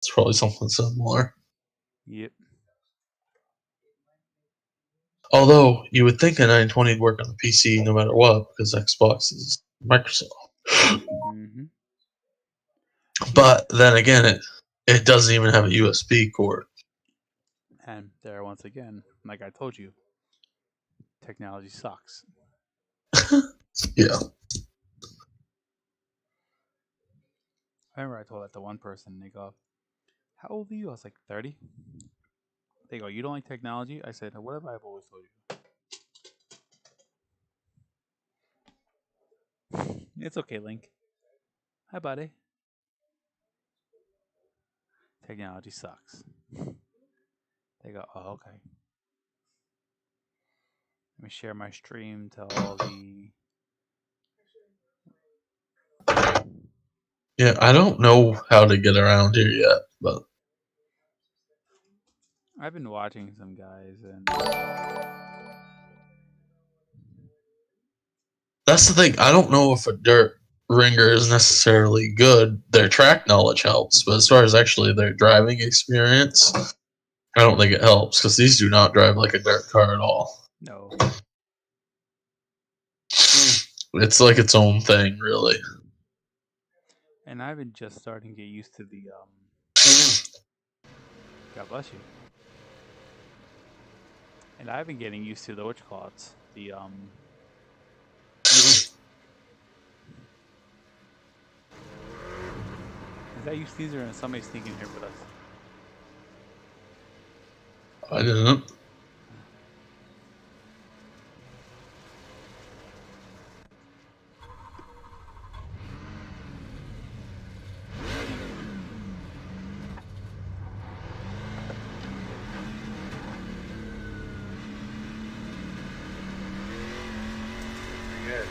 It's probably something similar. Yep. Although you would think a 920 would work on the PC no matter what, because Xbox is Microsoft. Mm-hmm. But then again, it doesn't even have a USB cord. And there, once again, like I told you, technology sucks. Yeah. I remember I told that to one person, and they go, "How old are you?" I was like, 30. They go, "You don't like technology?" I said, "What have I always told you?" It's okay, Link. Hi, buddy. Technology sucks. They go, "Oh, okay." Let me share my stream to all the. Yeah, I don't know how to get around here yet, but I've been watching some guys, and that's the thing. I don't know if a dirt ringer is necessarily good. Their track knowledge helps, but as far as actually their driving experience, I don't think it helps because these do not drive like a dirt car at all. no. It's like its own thing, really. And I've been just starting to get used to the. God bless you. And I've been getting used to the what you call it, the Is that you, Caesar, and somebody sneaking here with us? I didn't. Good.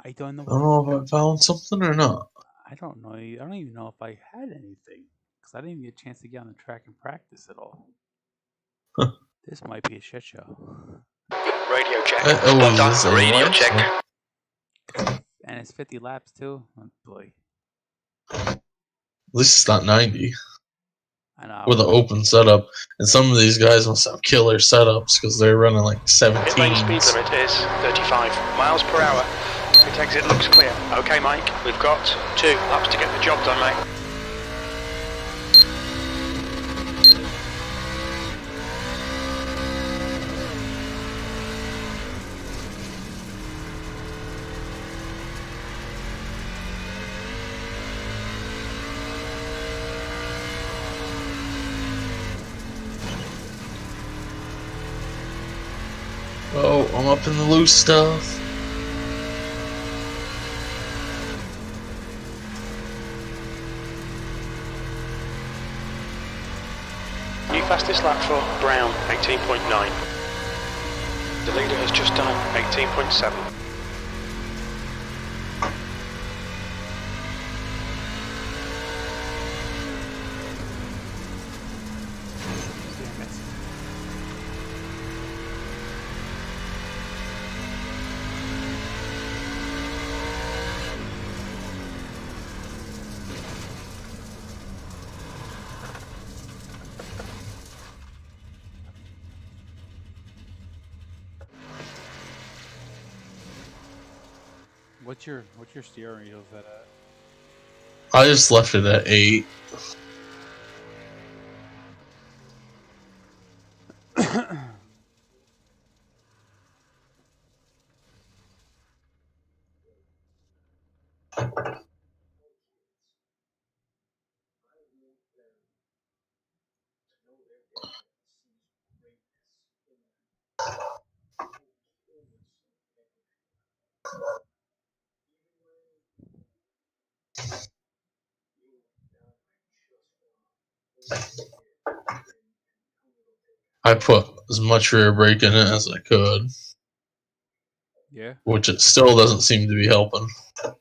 I don't know. I don't know if I found something or not. I don't know. I don't even know if I had anything because I didn't even get a chance to get on the track and practice at all. Huh. This might be a shit show. Radio check. Oh, Locked is on. this a Radio live check. show? And it's 50 laps too. Oh boy. At least it's not 90 An hour. with an open setup. And some of these guys must have killer setups because they're running like Pit lane 17s. speed limit is 35 miles per hour. Pit exit looks clear. Okay, Mike, we've got 2 laps to get the job done, mate. Oh, I'm up in the loose stuff. New fastest lap for Brown, 18.9. The leader has just done 18.7. Damn it. What's your steering wheel set at? I just left it at 8. I put as much rear brake in it as I could, Yeah. which it still doesn't seem to be helping.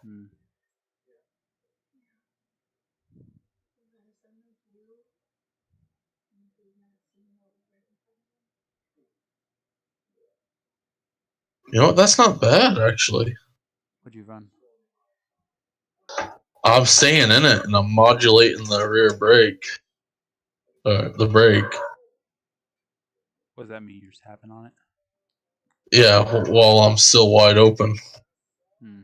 Hmm. You know what? That's not bad, actually. What'd you run? I'm staying in it, and I'm modulating the rear brake. The brake. What does that mean? You're just tapping on it? Yeah, while I'm still wide open. Hmm.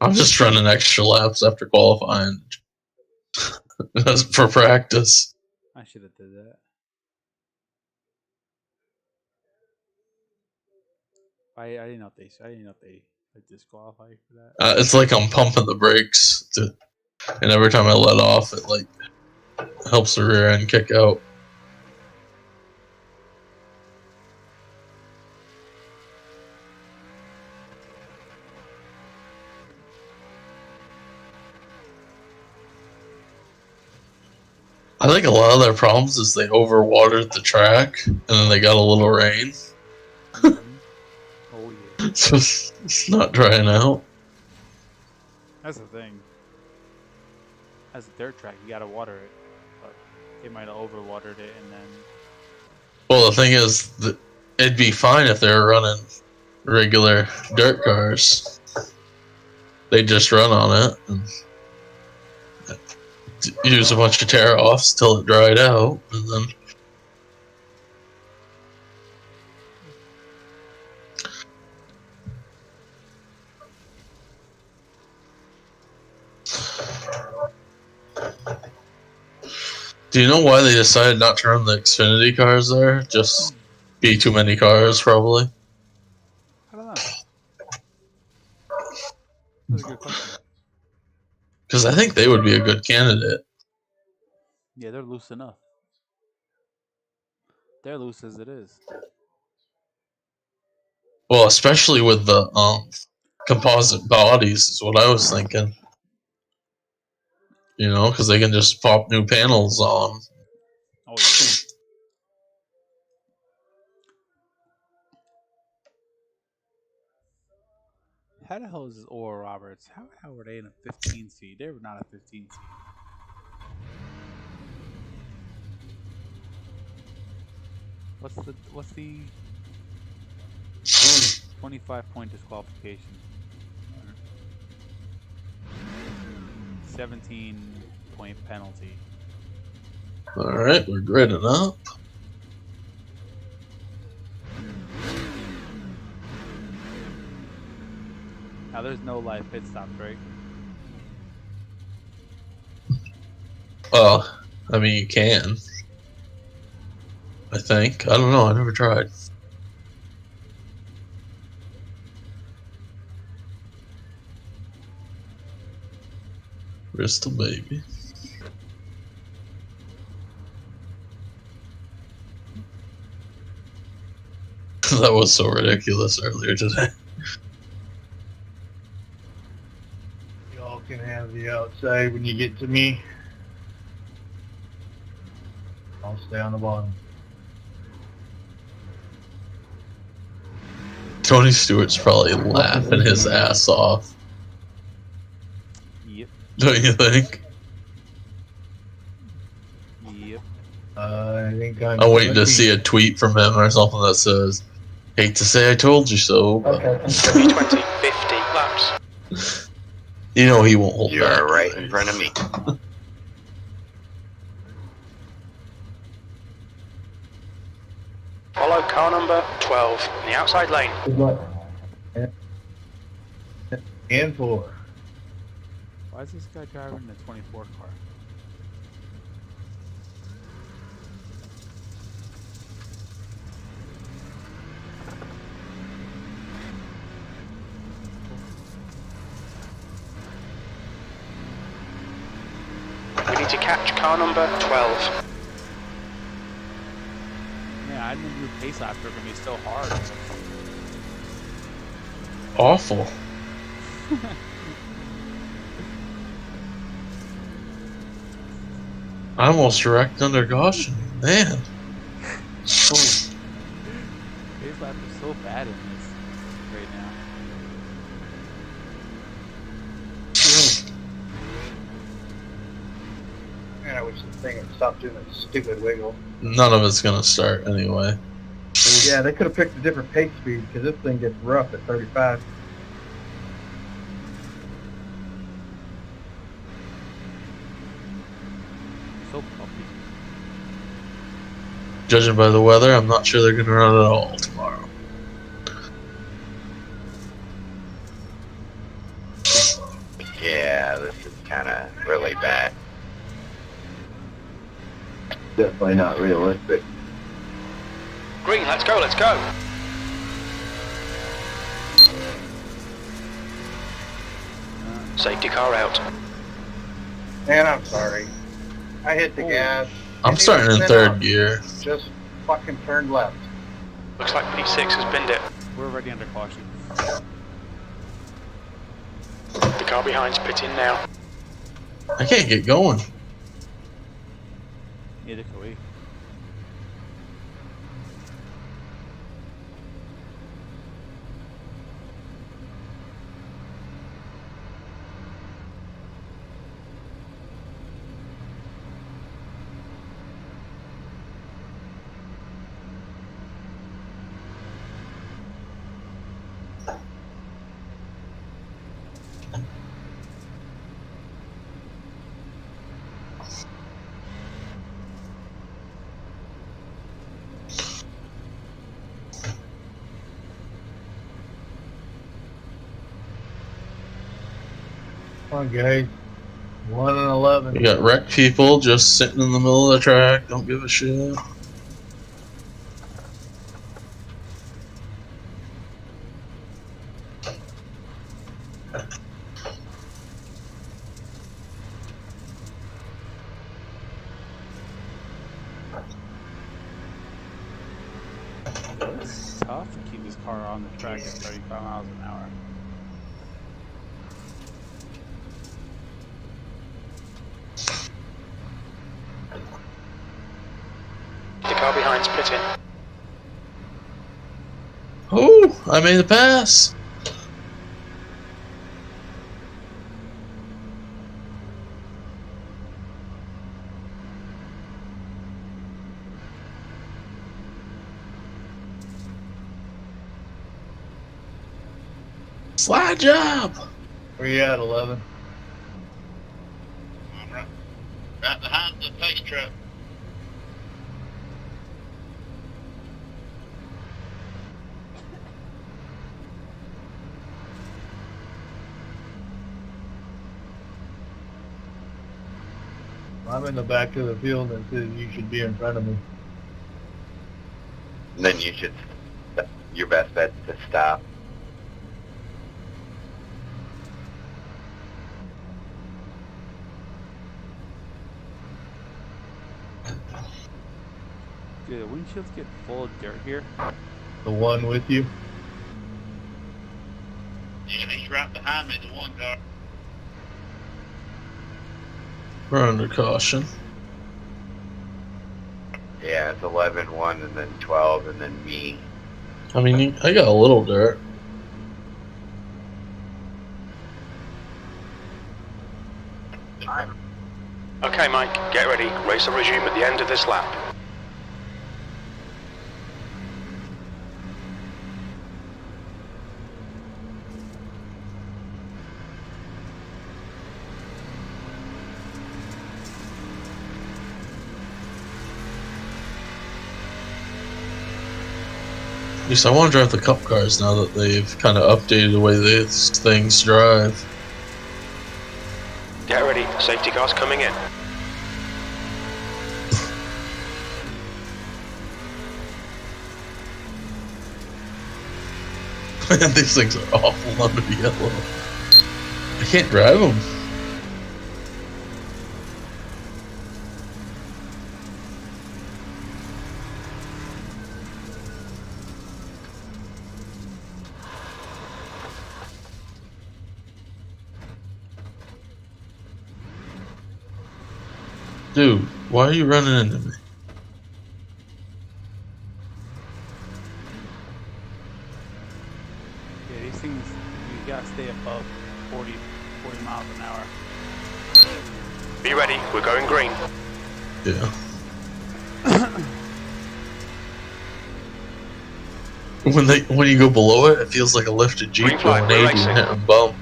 I'm just running extra laps after qualifying. That's for practice. I should have did that. I didn't know if they like disqualify you for that. It's like I'm pumping the brakes, and every time I let off, it like helps the rear end kick out. I think a lot of their problems is they overwatered the track, and then they got a little rain, Mhm. Oh yeah. so it's not drying out. That's the thing. As a dirt track, you gotta water it, but they might have overwatered it and then. Well, the thing is, that it'd be fine if they were running regular dirt cars. They just run on it and use a bunch of tear-offs till it dried out, and then do you know why they decided not to run the Xfinity cars there? Just be too many cars, probably. I don't know. That's a good question. Because I think they would be a good candidate. Yeah, they're loose enough. They're loose as it is. Well, especially with the composite bodies is what I was thinking. You know, because they can just pop new panels on. Oh yeah. How the hell is this Oral Roberts? How the hell were they in a 15 seed? They were not a 15 seed. What's the 25-point disqualification? 17-point penalty. Alright, we're gridding up. Now there's no live pit stops, right? Well, I mean, you can. I think. I don't know. I never tried. Bristol, baby. That was so ridiculous earlier today. Y'all can have the outside when you get to me. I'll stay on the bottom. Tony Stewart's probably laughing his ass off. Yep. Don't you think? Yep. I think I'm waiting to see a tweet from him or something that says, "Hate to say I told you so," but W20, 50 laps. you know he won't hold back. You're right in front of me. Follow car number 12 in the outside lane. Good luck. And 4. Why is this guy driving the 24 car? We need to catch car number 12. Yeah, I didn't do pace after him. He's still hard. Awful. I almost wrecked under caution. Man. His lap is so bad in this right now. Man, I wish the thing had stopped doing that stupid wiggle. None of it's gonna start anyway. Yeah, they could have picked a different pace speed because this thing gets rough at 35. So pumpy. Judging by the weather, I'm not sure they're gonna run at all tomorrow. Yeah, this is kind of really bad. Definitely not realistic. Green, let's go, let's go. Safety car out. Man, I'm sorry. I hit the gas. I'm Didn't starting even in spin third out. gear. Just fucking turned left. Looks like P6 has binned it. We're already under caution. The car behind's pitting now. I can't get going. Neither can we. Come on, guys. 1 and 11. We got wrecked people just sitting in the middle of the track. Don't give a shit. It's tough to keep this car on the track at 35 miles an hour. The car behind's pitting. Oh, I made the pass. Slide job. Where you at, 11? I'm right behind the pace truck. I'm in the back of the field and says you should be in front of me. Then you should, your best bet is to stop. Do the windshields get full of dirt here? The one with you. Yeah, he's right behind me, the one car. We're under caution. Yeah, it's 11, 1, and then 12, and then me. I mean, I got a little dirt. Okay, Mike, get ready. Race will resume at the end of this lap. At least I want to drive the cup cars now that they've kind of updated the way these things drive. Get ready. Safety car's coming in. Man, these things are awful under yellow. I can't drive them. Dude, why are you running into me? Yeah, these things, you gotta stay above 40 miles an hour. Be ready, we're going green. Yeah. When you go below it, it feels like a lifted Jeep Green flag, going 80 racing. and hitting a bump.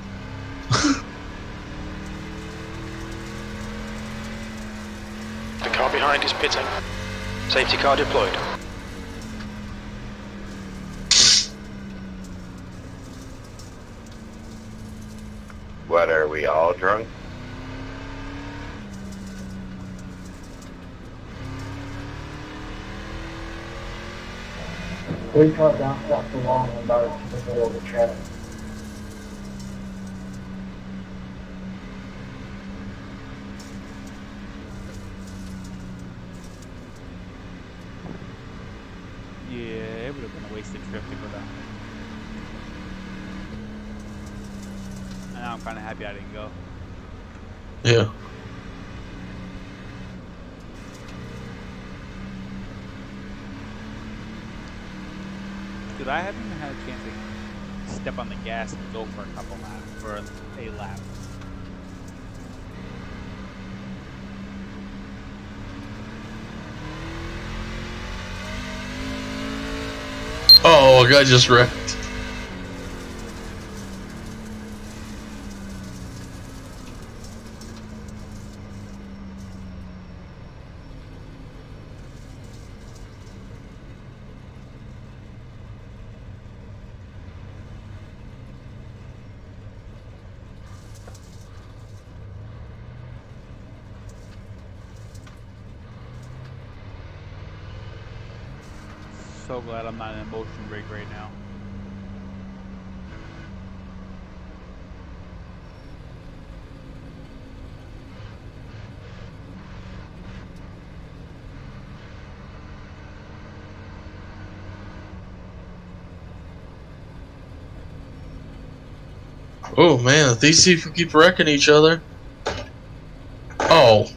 The car behind is pitting. Safety car deployed. What, are we all drunk? We cut down off the long and about to the middle of the track. Yeah, it would have been a wasted trip to go down. And now I'm kind of happy I didn't go. Yeah. Dude, I haven't even had a chance to step on the gas and go for a couple laps, for a lap. Oh, a guy just wrecked. So glad I'm not in a motion rig right now. Oh man, these people keep wrecking each other. Oh,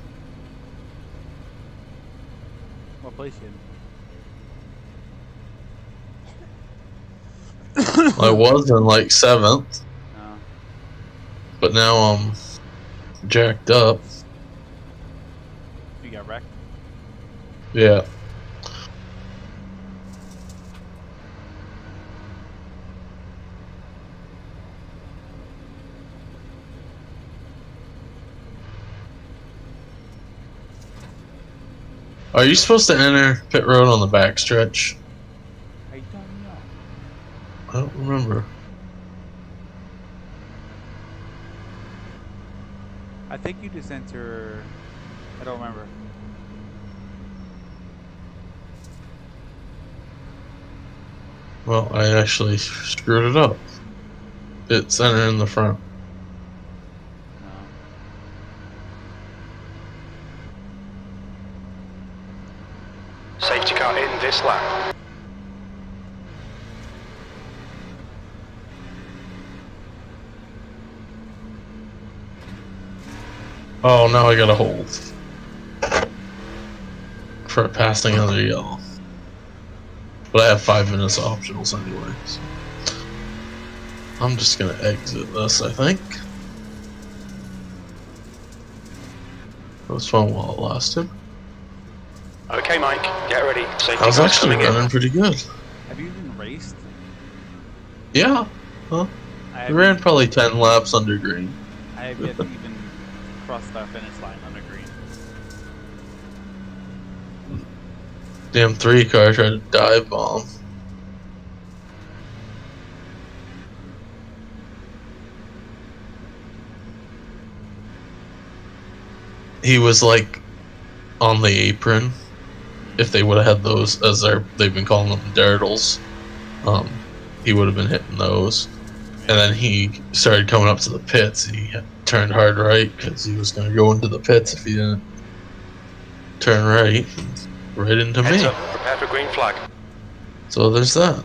What place you in? I was in like 7th, No. but now I'm jacked up. You got wrecked? Yeah. Are you supposed to enter pit road on the backstretch? I don't know. I don't remember. I think you just enter. I don't remember. Well, I actually screwed it up. It's center in the front. No. Safety car in this lap. Oh, now I gotta hold for passing under yellow. But I have 5 minutes of optionals anyways. I'm just gonna exit this, I think. It was fun while it lasted. Okay, Mike, get ready. Safety I was car's actually coming in. running pretty good. Have you even raced? Yeah. Huh? I We ran haven't- probably 10 laps under green. I have yet to even cross the finish line under green. Damn 3 car tried to dive bomb. He was like on the apron. If they would have had those as they've been calling them dirtles, he would have been hitting those. And then he started coming up to the pits. He had turned hard right because he was going to go into the pits if he didn't turn right. Right into Heads me. up, prepare for green flag. So there's that.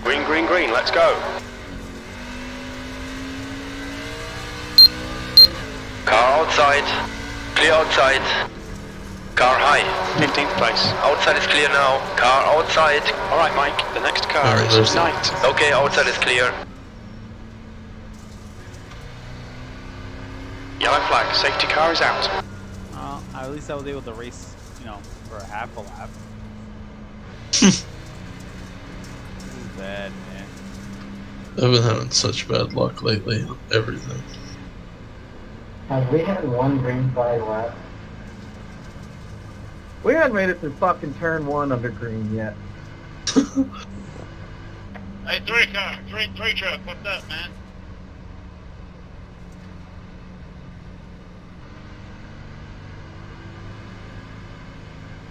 Green, green, green, let's go. Car outside. Clear outside. Car high. 15th place. Outside is clear now. Car outside. Alright, Mike, the next car Alright, there's is the- 9th. Okay, outside is clear. Yellow flag, safety car is out. At least I was able to race, you know, for half a lap. This is bad, man. I've been having such bad luck lately on everything. Have we had one green flag lap? We haven't made it to fucking turn 1 under green yet. Hey, three truck, what's up, man?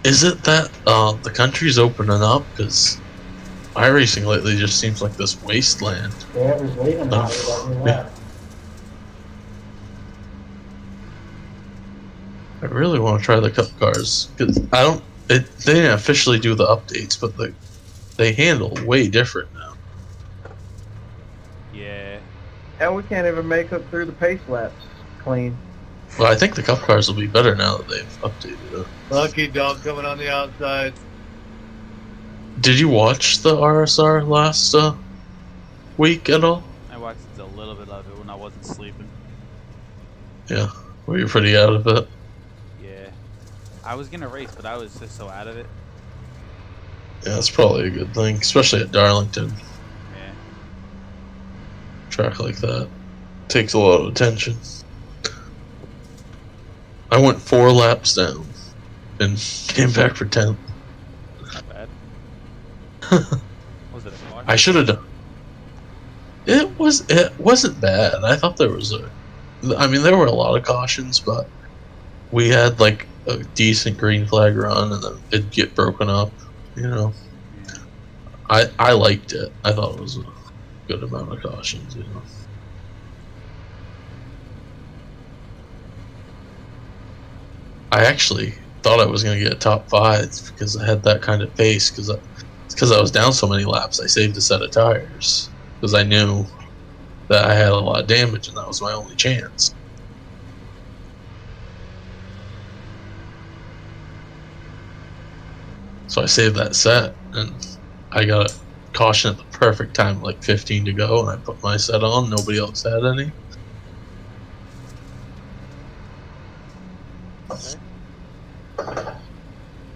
Is it that the country's opening up? Because iRacing lately just seems like this wasteland. Whoever's leaving out is every lap. I really want to try the cup cars because I don't. They didn't officially do the updates, but they handle way different now. Yeah. Hell, we can't even make it through the pace laps clean. Well, I think the cup cars will be better now that they've updated it. Lucky dog coming on the outside. Did you watch the RSR last week at all? I watched a little bit of it when I wasn't sleeping. Yeah, were you pretty out of it? Yeah. I was gonna race, but I was just so out of it. Yeah, that's probably a good thing, especially at Darlington. Yeah. Track like that takes a lot of attention. I went 4 laps down and came back for 10th. Not bad. Was it a car? I should have done. It wasn't bad. I thought there was there were a lot of cautions, but we had like a decent green flag run, and then it'd get broken up. You know, I liked it. I thought it was a good amount of cautions. You know. I actually thought I was going to get a top 5 because I had that kind of pace because I was down so many laps. I saved a set of tires because I knew that I had a lot of damage and that was my only chance. So I saved that set and I got a caution at the perfect time, like 15 to go, and I put my set on. Nobody else had any. Okay.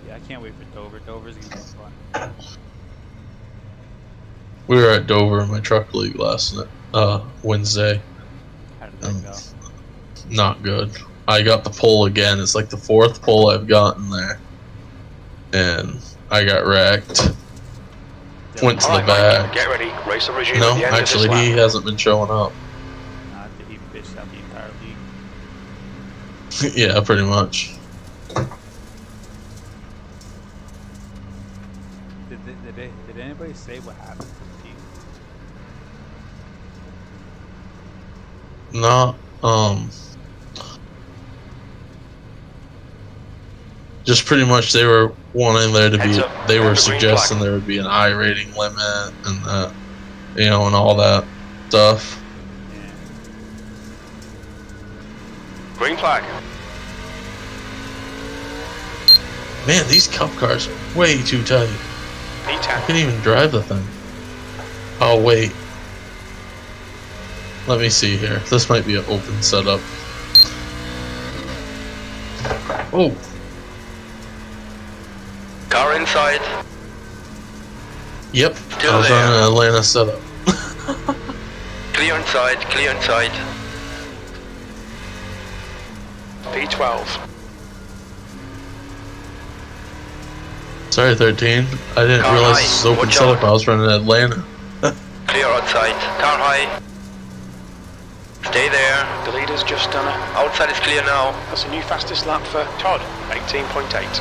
Yeah, I can't wait for Dover. Dover's gonna be fun. We were at Dover in my truck league last Wednesday. How did that go? Not good. I got the pole again. It's like the 4th pole I've gotten there. And I got wrecked. Went to the Alright, back. Mike, get ready. Race will resume No, at the end actually, of this he lap. hasn't been showing up. After he bitched out the entire league. Yeah, pretty much. Did anybody say what happened to the team? Not, just pretty much they were wanting there to be, Heads up, they were and the green suggesting flag. there would be an I rating limit and that, you know, and all that stuff. Yeah. Green flag. Man, these cup cars are way too tight. I P10. can't even drive the thing. Oh, wait. Let me see here. This might be an open setup. Oh, Car inside. yep. Still I was there. on an Atlanta setup. Clear inside. Clear inside. P12. Sorry, 13. I didn't Car realize high. this was open Watch setup. out. I was running Atlanta. Clear outside. Car high. Stay there. The leader's just done it. Outside is clear now. That's a new fastest lap for Todd. 18.8.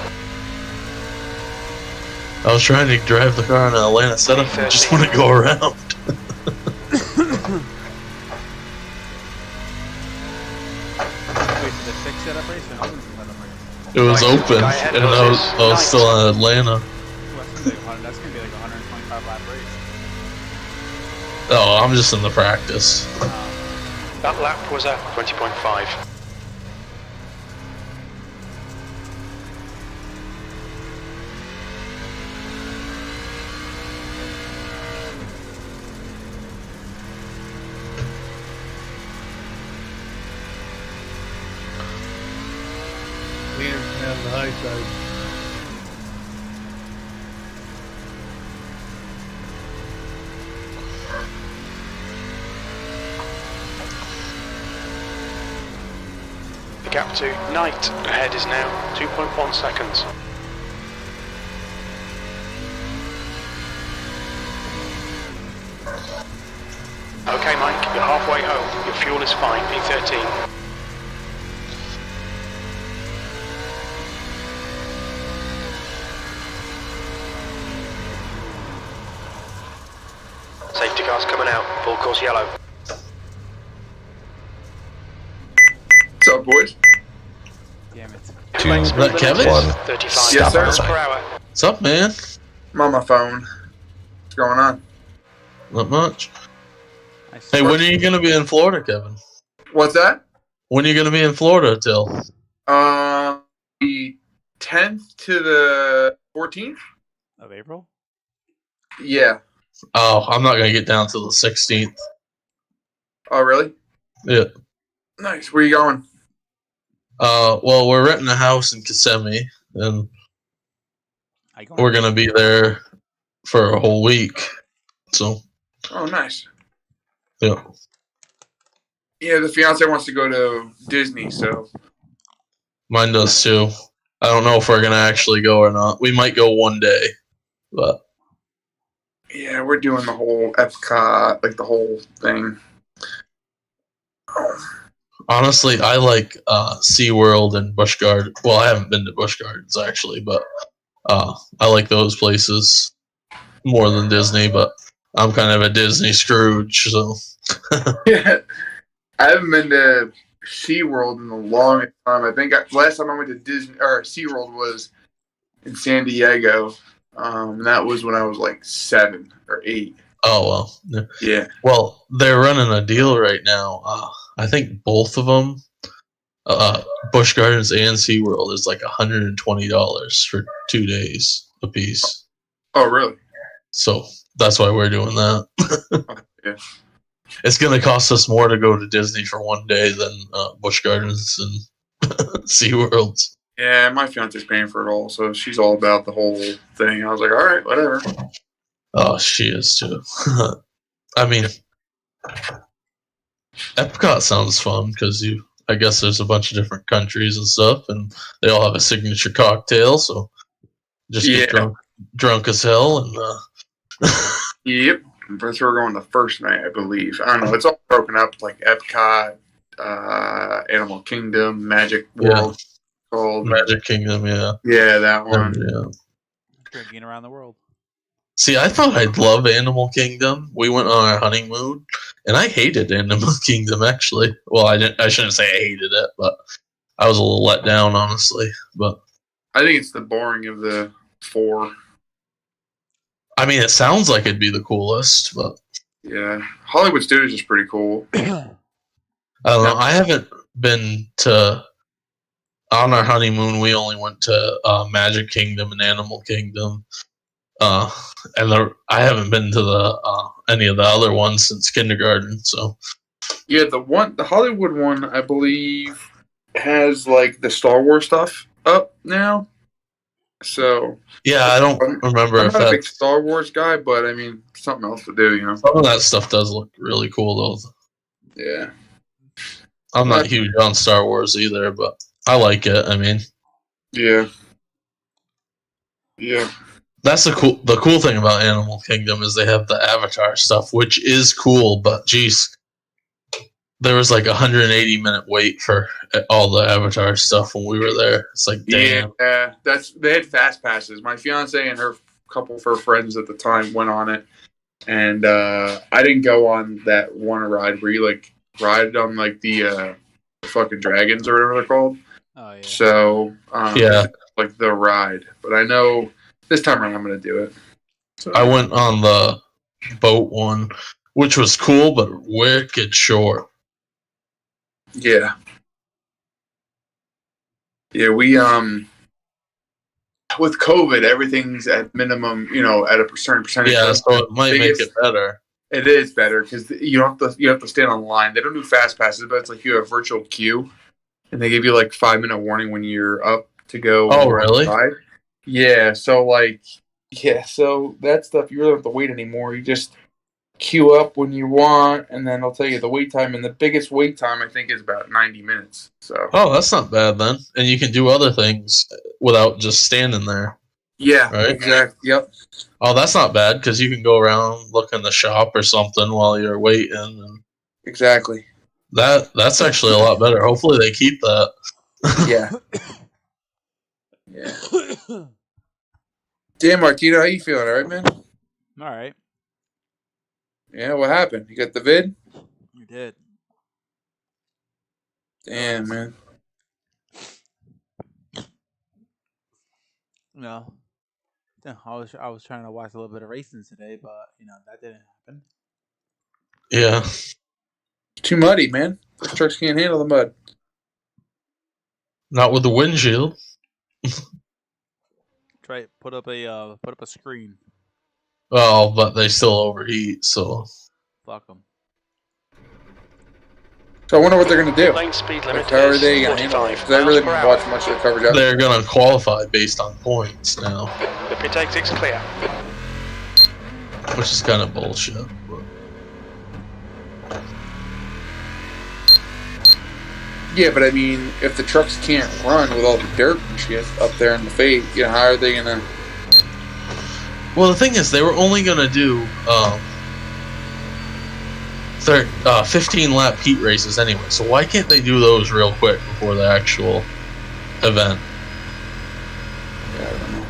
I was trying to drive the car in an Atlanta setup and I just want to go around. Wait, did the 6 setup race or an open setup race? It was Nice. open, Guy ahead and of I was, us is I was nice. still in Atlanta. Ooh, that's gonna be like a 125 lap race. Oh, I'm just in the practice. That lap was a 20.5. the high side. The gap to Knight ahead is now 2.1 seconds. Okay, Mike, you're halfway home. Your fuel is fine, P13. Safety car's coming out, full course yellow. What's up, boys? Damn it. Two, Is that Kevin? 35 Yes, sir. miles per hour. What's up, man? I'm on my phone. What's going on? Not much. Nice. Hey, when are you going to be in Florida, Kevin? What's that? When are you going to be in Florida till? The 10th to the 14th? Of April? Yeah. Oh, I'm not going to get down till the 16th. Oh, really? Yeah. Nice. Where you going? Well, we're renting a house in Kissimmee, and I go we're going to be there for a whole week. So, Oh, nice. yeah. Yeah, the fiance wants to go to Disney, so. Mine does too. I don't know if we're going to actually go or not. We might go one day, but Yeah, we're doing the whole Epcot, like the whole thing. Oh. honestly, I like SeaWorld and Busch Gardens. Well, I haven't been to Busch Gardens, actually, but I like those places more than Disney, but I'm kind of a Disney Scrooge, so. Yeah. I haven't been to SeaWorld in the longest time. I think last time I went to Disney or SeaWorld was in San Diego. And that was when I was like 7 or 8. Oh, well. Yeah. Yeah. Well, they're running a deal right now. I think both of them, Busch Gardens and SeaWorld, is like $120 for 2 days a piece. Oh, really? So that's why we're doing that. Yeah. It's going to cost us more to go to Disney for 1 day than Busch Gardens and SeaWorld. Yeah, my fiance's paying for it all, so she's all about the whole thing. I was like, all right, whatever. Oh, she is too. I mean, Epcot sounds fun because I guess there's a bunch of different countries and stuff, and they all have a signature cocktail, so just get drunk as hell and. Yep. That's where we're going the first night, I believe. I don't know. It's all broken up like Epcot, Animal Kingdom, Magic World. Called Magic Kingdom, yeah. Yeah, that one. Yeah. Drinking around the world. See, I thought I'd love Animal Kingdom. We went on our honeymoon, and I hated Animal Kingdom, actually. Well, I shouldn't say I hated it, but I was a little let down, honestly. But I think it's the boring of the 4. I mean, it sounds like it'd be the coolest, but Yeah. Hollywood Studios is pretty cool. I don't know. I haven't been to. On our honeymoon, we only went to Magic Kingdom and Animal Kingdom, and I haven't been to any of the other ones since kindergarten. So Yeah, the Hollywood one, I believe, has like the Star Wars stuff up now. So yeah, I don't remember I'm if not a big that's Star Wars guy, but I mean something else to do, you know. some of that stuff does look really cool though. Yeah. I'm not huge on Star Wars either, but I like it. I mean, Yeah. Yeah. that's the cool thing about Animal Kingdom is they have the Avatar stuff, which is cool. But geez, there was like 180-minute wait for all the Avatar stuff when we were there. It's like, damn. Yeah, they had fast passes. My fiance and her couple of her friends at the time went on it, and I didn't go on that one ride where you like ride on like the fucking dragons or whatever they're called. Oh yeah. So Yeah. like the ride, but I know this time around I'm gonna do it. So I went on the boat one, which was cool, but wicked short. yeah, we with COVID, everything's at minimum, you know, at a certain percentage. Yeah, so it might make it better. It is better because you have to stand on line. They don't do fast passes, but it's like you have a virtual queue, and they give you like 5-minute warning when you're up to go. Oh, really? Ride. Yeah. So so that stuff you really don't have to wait anymore. You just queue up when you want, and then they'll tell you the wait time. And the biggest wait time I think is about 90 minutes. So. Oh, that's not bad then. And you can do other things without just standing there. Yeah. Right? Exactly. Yep. Oh, that's not bad because you can go around, look in the shop or something while you're waiting. And Exactly. that's actually a lot better. Hopefully they keep that. Yeah. Yeah. Damn, Martino, how you feeling? All right, man? All right. Yeah, what happened? You got the vid? You did. Damn, man. No. Yeah, I was trying to watch a little bit of racing today, but that didn't happen. Yeah. Too muddy, man. Those trucks can't handle the mud. Not with the windshield. Try put up a screen. Oh, but they still overheat, so. Fuck them. So I wonder what they're going to do. Lane speed limit How are is they going to handle it? 'Cause I really didn't watch much of the coverage out there. They're going to qualify based on points now, The pit exit's clear. which is kind of bullshit. But. Yeah, but I mean, if the trucks can't run with all the dirt and shit up there in the fade, how are they going to... Well, the thing is, they were only going to do 15-lap heat races anyway, so why can't they do those real quick before the actual event? Yeah, I don't know.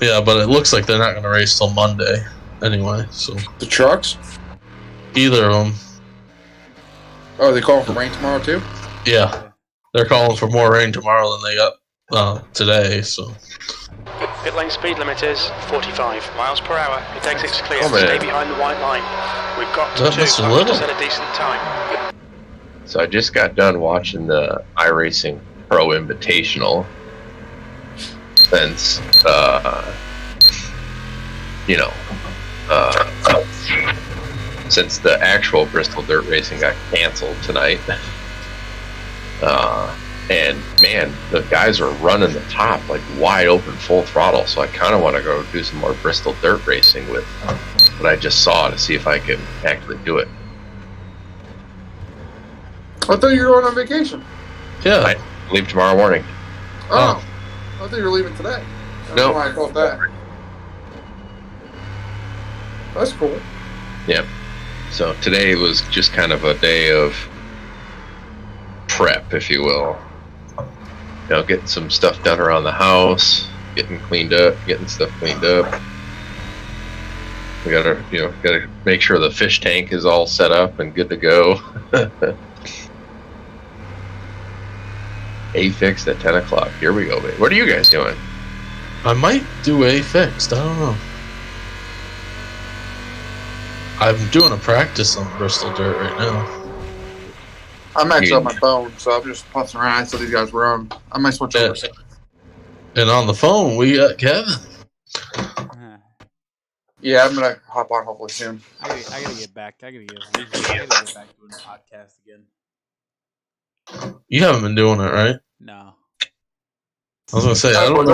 Yeah, but it looks like they're not going to race till Monday anyway, so... The trucks? Either of them. Oh, are they calling for rain tomorrow, too? Yeah. They're calling for more rain tomorrow than they got today, so... Pit lane speed limit is 45 miles per hour. Pit exit's clear. Oh, man. Stay behind the white line. We've got That must be little. to set a decent time. So I just got done watching the iRacing Pro Invitational. Since, since the actual Bristol Dirt Racing got canceled tonight. And man, the guys are running the top like wide open, full throttle. So I kind of want to go do some more Bristol Dirt Racing with what I just saw to see if I can actually do it. I thought you were going on vacation. Yeah. I leave tomorrow morning. Oh. I thought you were leaving today. I don't know why I thought that. That's cool. Yep. So today was just kind of a day of prep, if you will. Getting some stuff done around the house, getting stuff cleaned up. We gotta make sure the fish tank is all set up and good to go. A fixed at 10 o'clock. Here we go, babe. What are you guys doing? I might do a fixed. I don't know. I'm doing a practice on Bristol Dirt right now. I'm actually on my phone, so I'm just putzing around. I saw these guys were on. I might switch over. And on the phone, we got Kevin. Yeah, I'm gonna hop on hopefully soon. I gotta get back. I gotta get back doing the podcast again. You haven't been doing it, right? No. I was gonna say I don't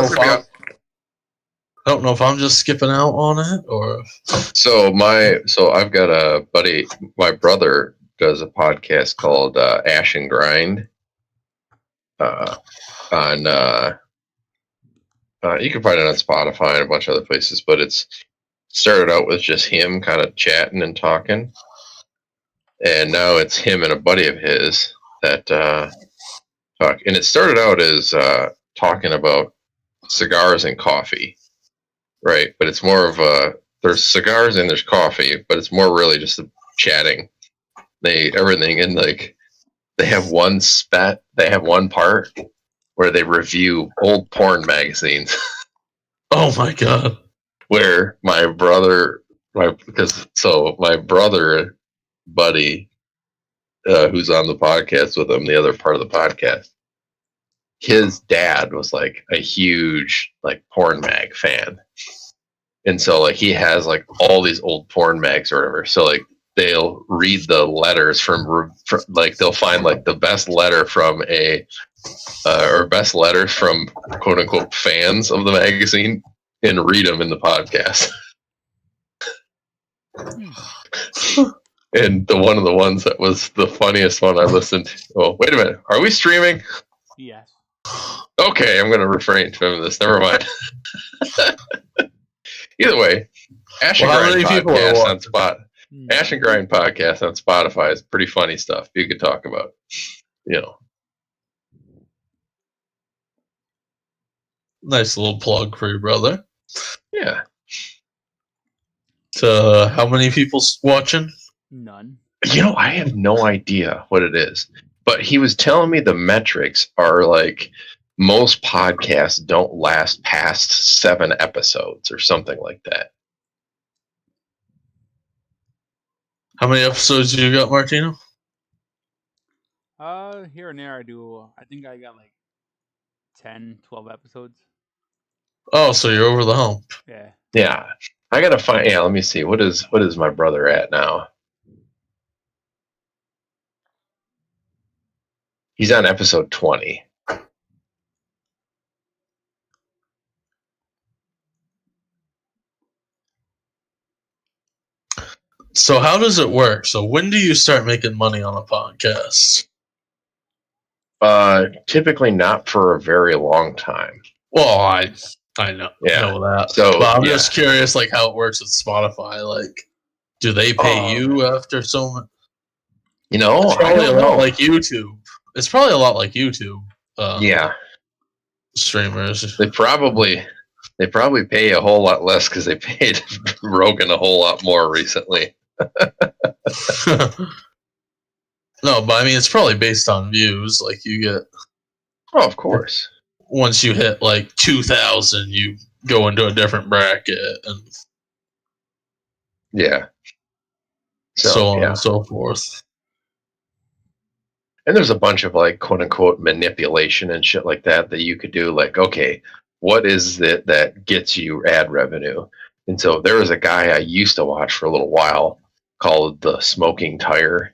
know if I'm just skipping out on it or. So I've got a buddy. My brother does a podcast called Ash and Grind. On you can find it on Spotify and a bunch of other places, but it's started out with just him kind of chatting and talking, and now it's him and a buddy of his that talk. And it started out as talking about cigars and coffee, right? But it's more of there's cigars and there's coffee, but it's more really just chatting. Everything in like they have one part where they review old porn magazines. Oh my god! Where my brother buddy, who's on the podcast with him, the other part of the podcast, his dad was like a huge like porn mag fan, And so like he has like all these old porn mags or whatever. So like they'll read the letters from like they'll find like the best letter from or best letters from quote unquote fans of the magazine and read them in the podcast. And one of the ones that was the funniest one I listened to. Oh, wait a minute. Are we streaming? Yes. Okay, I'm going to refrain from this. Never mind. Either way, Ash and Grind podcast on Ash and Grind podcast on Spotify is pretty funny stuff. You could talk about, Nice little plug for your brother. Yeah. How many people watching? None. I have no idea what it is, but he was telling me the metrics are like most podcasts don't last past 7 episodes or something like that. How many episodes do you got, Martino? Here and there I do. I think I got like 10, 12 episodes. Oh, so you're over the hump. Yeah. Yeah. I gotta find. Yeah, let me see. What is my brother at now? He's on episode 20. So how does it work? So when do you start making money on a podcast? Typically not for a very long time. Well, I know, know that. So but I'm just curious, like how it works with Spotify. Like, do they pay you after so much? It's probably a lot like YouTube. It's probably a lot like YouTube. Streamers. They probably pay a whole lot less because they paid Rogan a whole lot more recently. No, but I mean, it's probably based on views. Like you get. Oh, of course. Once you hit like 2,000, you go into a different bracket, and so on and so forth. And there's a bunch of like quote unquote manipulation and shit like that you could do. Like, okay, what is it that gets you ad revenue? And so there was a guy I used to watch for a little while called The Smoking Tire.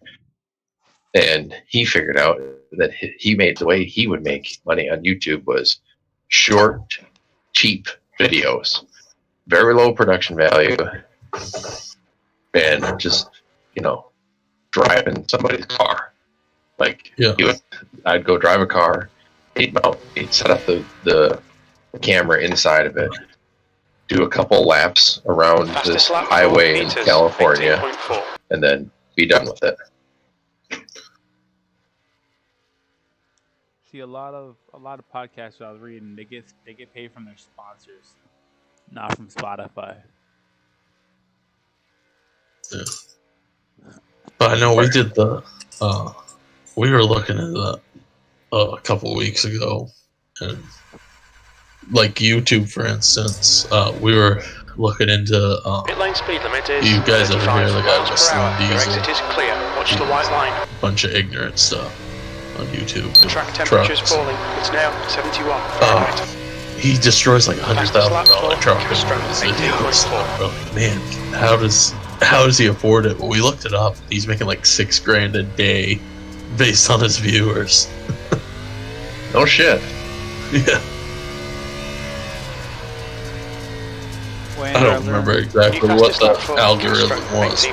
And he figured out that he made the way he would make money on YouTube was short, cheap videos, very low production value, and just, driving somebody's car. Like, I'd go drive a car, he'd set up the camera inside of it, do a couple laps around this highway in California, and then be done with it. See, a lot of podcasts I was reading, they get paid from their sponsors, not from Spotify. Yeah. But I know we did we were looking at that a couple of weeks ago, and like YouTube, for instance, we were looking into pit lane speed limit is you guys over here, the guy was doing diesel. Your exit is clear. Watch the white line. Bunch of ignorant stuff on YouTube. Track temperature's falling. It's now 71. He destroys like $100,000 truck in his videos. Like, man, how does he afford it? Well, we looked it up. He's making like $6,000 a day based on his viewers. No shit. Yeah. I don't remember exactly what the algorithm was.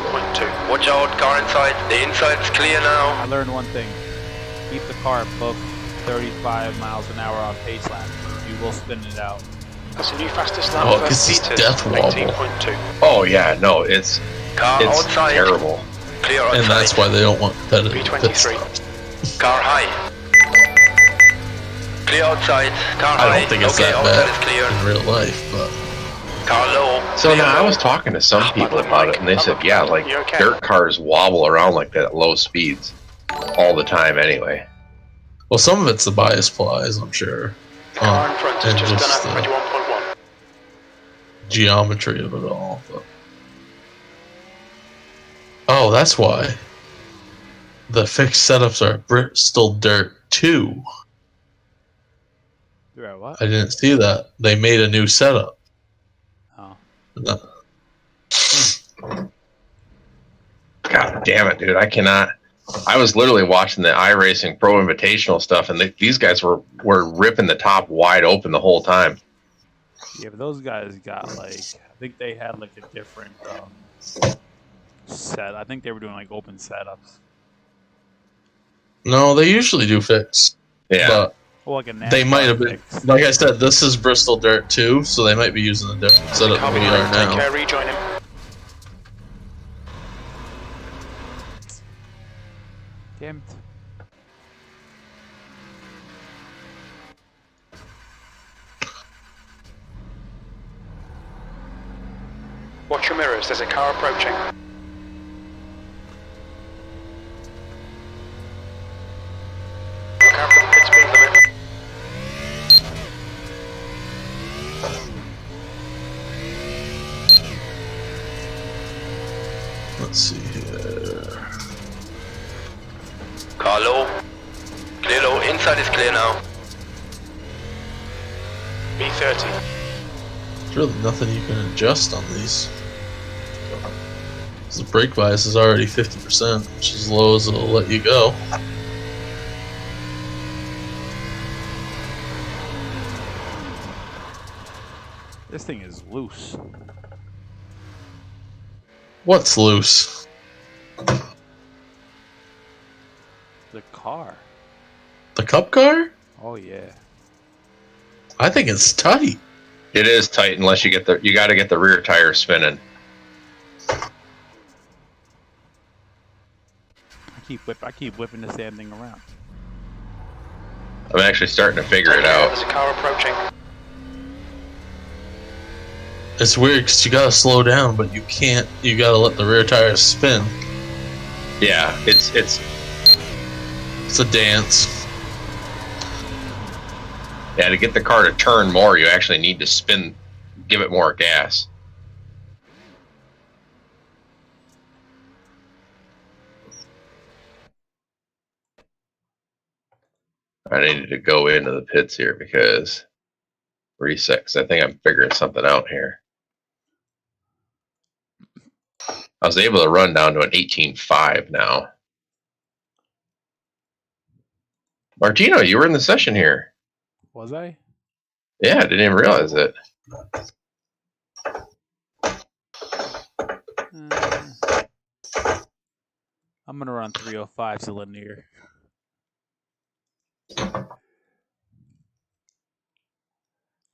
Watch out, car inside. The inside's clear now. I learned one thing. Keep the car above 35 miles an hour on pace lap. You will spin it out. That's a new fastest lap. Oh, because it's death wobble. Oh yeah, no, it's outside. Terrible. Clear outside. And that's why they don't want that. P23. Car high. Clear outside. Car high. I don't think it's that bad in real life, but. Car low. So now I was talking to some people about it, and they said, yeah, like dirt cars wobble around like that at low speeds all the time anyway. Well, some of it's the bias plies, I'm sure. Car in front is just done at 21.1. Geometry of it all. But. Oh, that's why. The fixed setups are Bristol Dirt 2. You're at what? I didn't see that. They made a new setup. Oh. God damn it, dude! I cannot. I was literally watching the iRacing Pro Invitational stuff, and these guys were ripping the top wide open the whole time. Yeah, but those guys got like, I think they had like a different set. I think they were doing like open setups. No, they usually do fix. Yeah. But Well, like a they might have NASCAR been. fix. Like I said, this is Bristol Dirt 2, so they might be using a different setup than we are Take now. care, rejoin him. Damn it. Watch your mirrors, there's a car approaching. Look out for the pit speed limit. Let's see here. Carlo. Clear low. Inside is clear now. B30. There's really nothing you can adjust on these. The brake bias is already 50%, which is as low as it'll let you go. This thing is loose. What's loose? The car. The Cup car? Oh yeah. I think it's tight. It is tight unless you got to get the rear tire spinning. I keep whipping this damn thing around. I'm actually starting to figure it Take care, out. there's a car approaching. It's weird because you gotta slow down, but you can't. You gotta let the rear tires spin. Yeah, it's It's a dance. yeah, to get the car to turn more, you actually need to spin, give it more gas. I needed to go into the pits here because reset, 'cause I think I'm figuring something out here. I was able to run down to an 18.5 now. Martino, you were in the session here. Was I? Yeah, I didn't even realize it. I'm gonna run 305 to Lanier.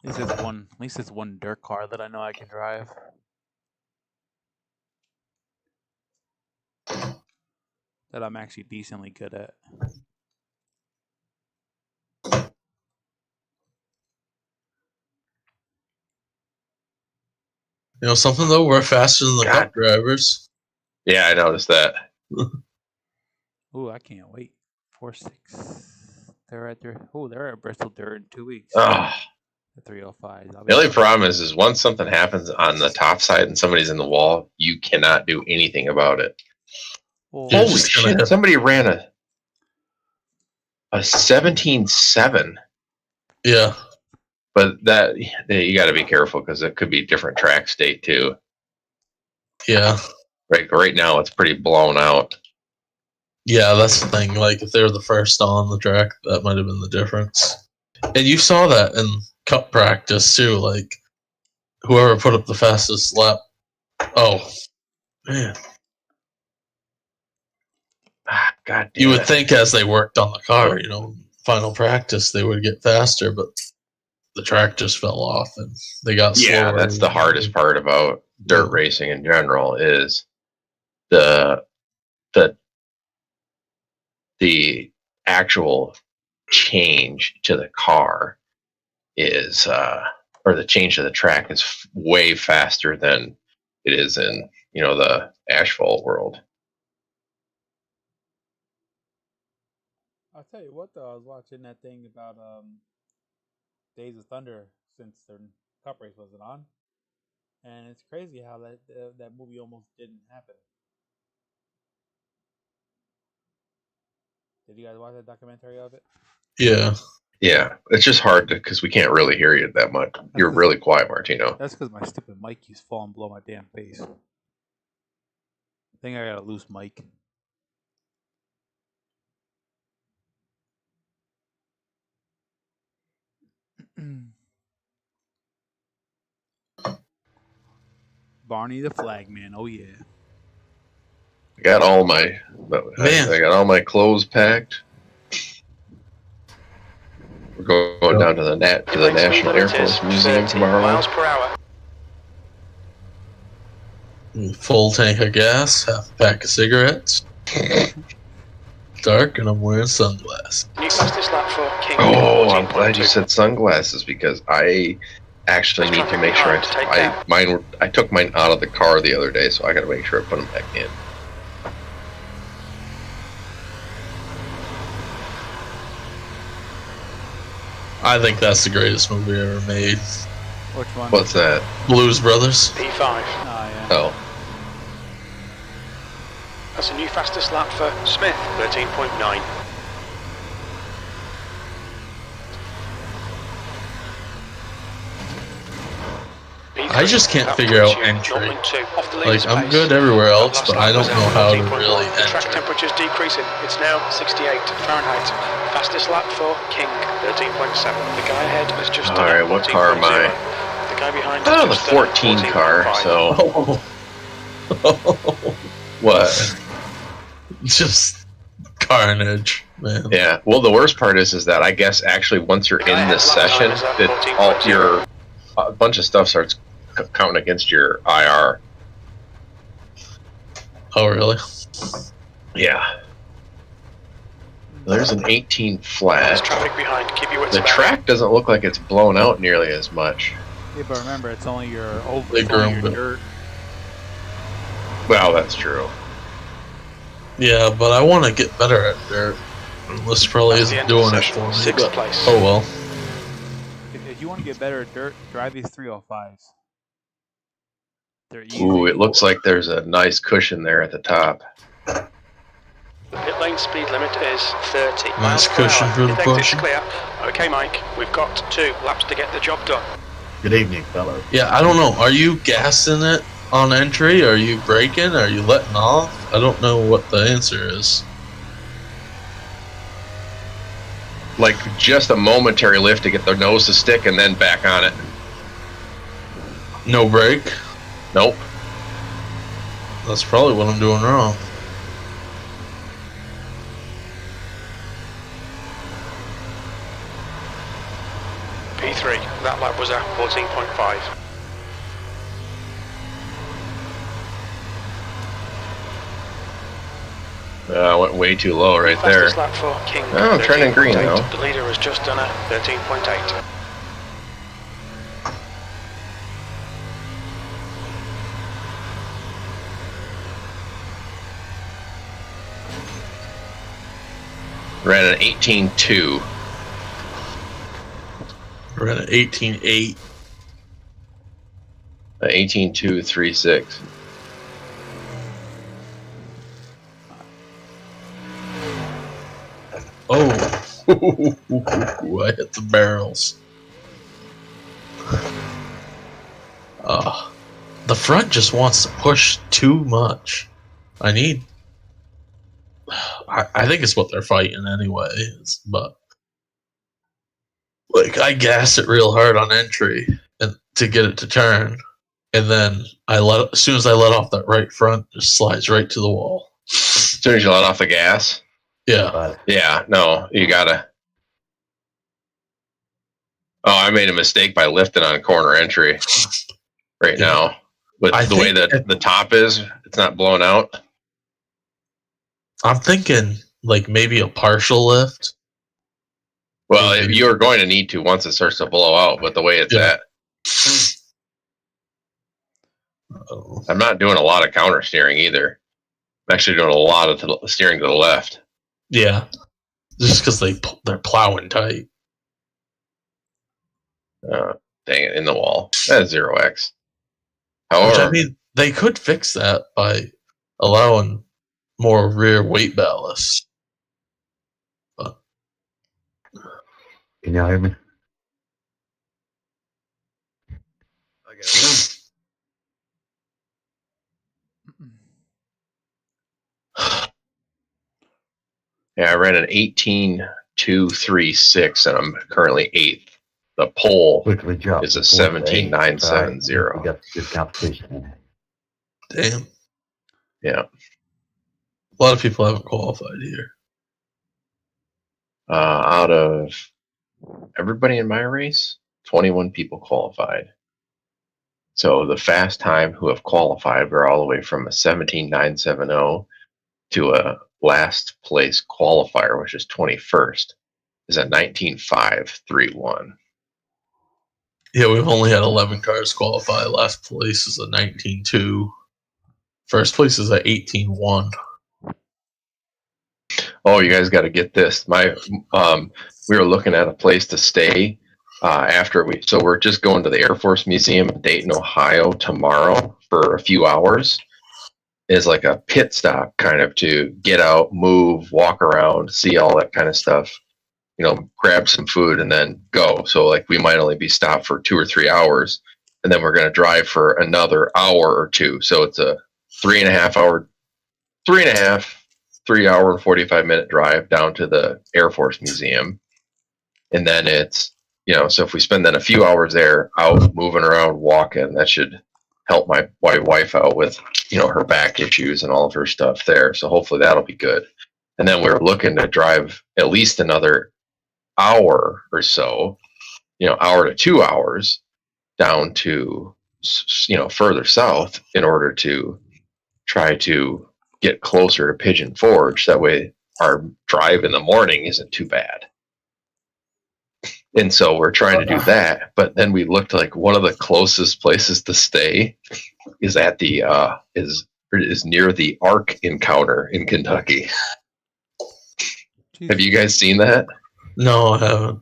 At least it's one dirt car that I know I can drive. That I'm actually decently good at. You know something though? We're faster than the God. Cup drivers. Yeah, I noticed that. Ooh, I can't wait. 4-6. They're at Bristol Dirt in 2 weeks. Oh, The 305. the only problem is once something happens on the top side and somebody's in the wall, you cannot do anything about it. Well, You're Holy just gonna shit! have- Somebody ran a 17.7, Yeah. but that you got to be careful because it could be different track state too. Yeah. Right now, it's pretty blown out. Yeah, that's the thing. Like, if they were the first on the track, that might have been the difference. And you saw that in Cup practice, too. Like, whoever put up the fastest lap. Oh, man. Ah, God damn You would it. think as they worked on the car, final practice, they would get faster, but the track just fell off and they got slower. Yeah, that's the hardest part about dirt racing in general is the actual change to the car is or the change to the track is way faster than it is in the asphalt world. I'll tell you what though, I was watching that thing about Days of Thunder since their Cup race wasn't on, and it's crazy how that movie almost didn't happen. Did you guys watch that documentary of it? Yeah. Yeah, it's just hard because we can't really hear you that much. You're really quiet, Martino. That's because my stupid mic keeps falling below my damn face. I think I got a loose mic. Barney the Flagman. Oh yeah. I got all my clothes packed. We're going down to the National Air Force Museum tomorrow. Miles per hour. Full tank of gas, half a pack of cigarettes. Dark, and I'm wearing sunglasses. New fastest lap for King. Oh, I'm glad you said sunglasses because I actually need to make sure I took mine out of the car the other day, so I got to make sure I put them back in. I think that's the greatest movie ever made. Which one? What's that? Blues Brothers. P5. Oh, yeah. Oh. That's a new fastest lap for Smith, 13.9. I just can't figure out entry. Like, I'm good everywhere else, but I don't know how to really The track enter. temperature's decreasing. It's now 68 Fahrenheit. Fastest lap for King, 13.7. The guy ahead has just done Alright, what car am I? The guy behind Oh, has the just done 14 car, 14.5. so... What? Just carnage, man. Yeah, well, the worst part is that I guess actually once you're in this session, a bunch of stuff starts counting against your IR. Oh, really? Yeah. There's an 18 There's flat. traffic behind. Keep your wits The about track doesn't look like it's blown out nearly as much. Yeah, but remember, it's only your They groomed it. dirt. Well, that's true. Yeah, but I want to get better at dirt. This probably That's the isn't end of doing the it session. for me. Sixth But, place. oh well. If you want to get better at dirt, drive these 305s. They're easy. Ooh, it looks like there's a nice cushion there at the top. The pit lane speed limit is 30 Nice miles per cushion hour. for the Pit exit's push. clear. Okay, Mike, we've got 2 laps to get the job done. Good evening, fellas. Yeah, I don't know. Are you gassing it on entry? Are you braking? Are you letting off? I don't know what the answer is. Like just a momentary lift to get the nose to stick and then back on it. No brake? Nope. That's probably what I'm doing wrong. P3, that lap was at 14.5. I went way too low right there. Fastest lap for King. Oh, I'm turning green 13.8. now. The leader has just done a 13.8. Ran an 18.2. We're at an 18.8. 18.236. Oh, I hit the barrels. The front just wants to push too much. I think it's what they're fighting anyway, but like I gas it real hard on entry and to get it to turn, and then as soon as I let off that right front, it just slides right to the wall. As soon as you let off the gas. Yeah. Yeah, no, you gotta. Oh, I made a mistake by lifting on corner entry right now. With the way that the top is, it's not blown out. I'm thinking like maybe a partial lift. Well, you're going to need to once it starts to blow out, but the way it's at. I'm not doing a lot of counter steering either. I'm actually doing a lot of steering to the left. Yeah, just because they're plowing tight. Dang it, in the wall. That's 0x. However, Which, I mean, they could fix that by allowing more rear weight ballast. But Can y'all hear me? Okay. Yeah, I ran an 18.236, and I'm currently 8th. The pole Quickly drop is a to 4th to 8th. 17.970. We got good competition in it. Damn. Yeah. A lot of people haven't qualified here. Out of everybody in my race, 21 people qualified. So the fast time who have qualified, we're all the way from a 17.970 to a last place qualifier, which is 21st, is a 19.531. Yeah, we've only had 11 cars qualify. Last place is a 19.2. First place is a 18.1. Oh, you guys got to get this. We were looking at a place to stay so we're just going to the Air Force Museum in Dayton, Ohio tomorrow for a few hours. Is like a pit stop kind of to get out, move, walk around, see all that kind of stuff, grab some food and then go. So like we might only be stopped for 2 or 3 hours and then we're going to drive for another hour or two. So it's a 3 hour and 45-minute drive down to the Air Force Museum. And then it's, so if we spend then a few hours there out moving around, walking, that should help my wife out with, her back issues and all of her stuff there. So hopefully that'll be good. And then we're looking to drive at least another hour or so, hour to 2 hours down to, further south in order to try to get closer to Pigeon Forge. That way our drive in the morning isn't too bad. And so we're trying to do that, but then we looked like one of the closest places to stay is at the is near the Ark Encounter in Kentucky. Jesus. Have you guys seen that? No, I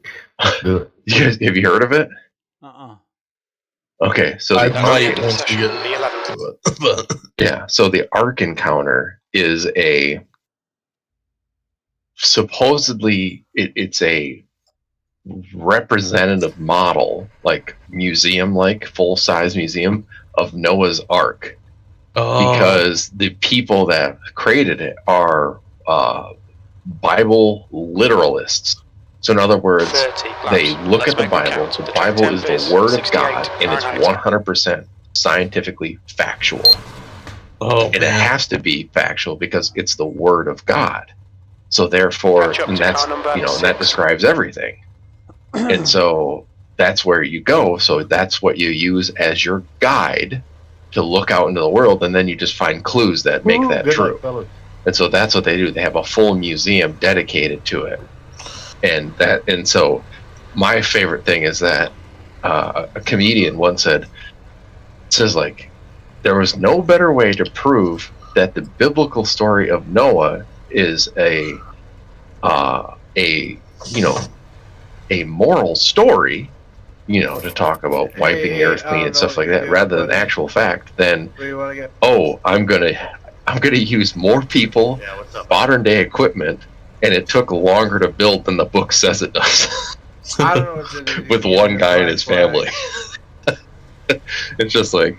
haven't. Have you heard of it? Okay, so I the might once we get to it, but yeah, so the Ark Encounter is supposedly it's a representative model, like full-size museum of Noah's Ark, because the people that created it are Bible literalists. So in other words, they look at the Bible. The Bible is the Word of God, and it's 100% scientifically factual. And it has to be factual because it's the Word of God. So therefore, and that describes everything. And so that's where you go. So that's what you use as your guide to look out into the world, and then you just find clues that make that true. And so that's what they do. They have a full museum dedicated to it. And so my favorite thing is that a comedian once says like, there was no better way to prove that the biblical story of Noah is a moral story, to talk about wiping the earth clean and stuff like that, rather than actual fact, then I'm gonna use more people, modern day equipment, and it took longer to build than the book says it does. I don't know what to do. With one guy and his family. It's just like,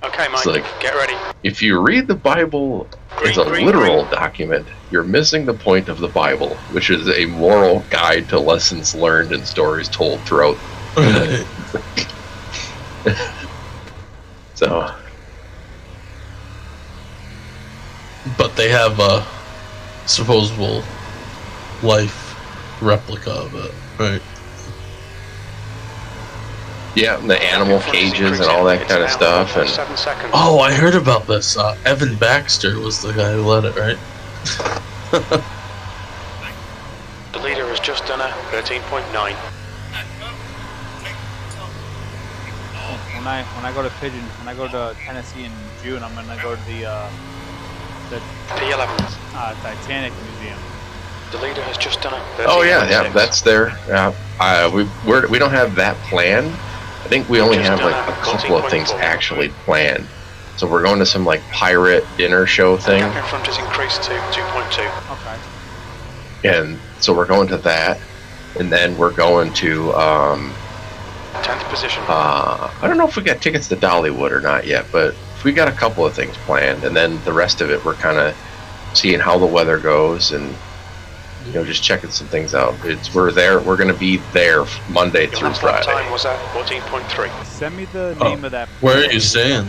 okay, Mike, get ready. If you read the Bible as a literal document, you're missing the point of the Bible, which is a moral guide to lessons learned and stories told throughout. So, but they have a supposable life replica of it, right? Yeah, and the animal cages and all that kind of stuff. And oh, I heard about this. Evan Baxter was the guy who led it, right? The leader has just done a 13.9. When I go to when I go to Tennessee in June, I'm gonna go to the P11 Titanic Museum. The leader has just done a 13.6. Oh yeah, that's there. We don't have that planned. I think we only have like a couple of things actually planned. So we're going to some like pirate dinner show thing. The gap in front is increased to 2.2. Okay. And so we're going to that. and then we're going to 10th position. I don't know if we got tickets to Dollywood or not yet, but we got a couple of things planned, and then the rest of it we're kind of seeing how the weather goes and just checking some things out. We're going to be there Monday through Last lap Friday. time was at 14.3. Send me the name of that. Where are you staying?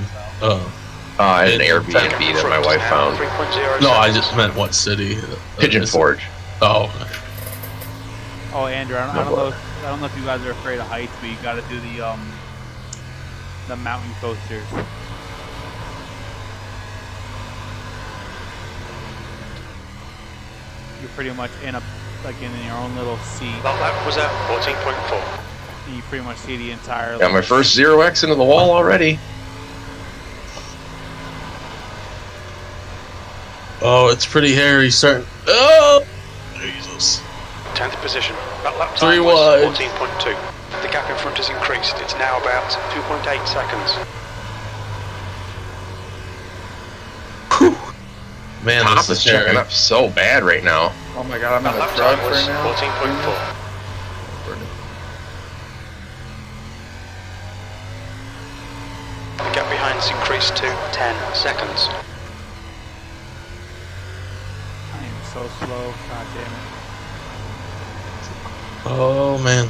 At an Airbnb that my wife found. 3.0 No, I seconds. just meant what city. Pigeon Is it- Forge. Oh, okay. Oh, Andrew, I don't know if you guys are afraid of heights, but you got to do the mountain coasters. You're pretty much in your own little seat. That lap was at 14.4. And you pretty much see the entire. Got my first 0x into the wall already. Oh, it's pretty hairy. Starting. Oh, Jesus. 10th position. That lap Three time was wide. 14.2. The gap in front has increased. It's now about 2.8 seconds. Man, Top this is is checking hairy. up so bad right now. Oh my god, I'm That in lap a truck time was right now. 14.4. The gap behind has increased to 10 seconds. I am so slow. God damn it. Oh man.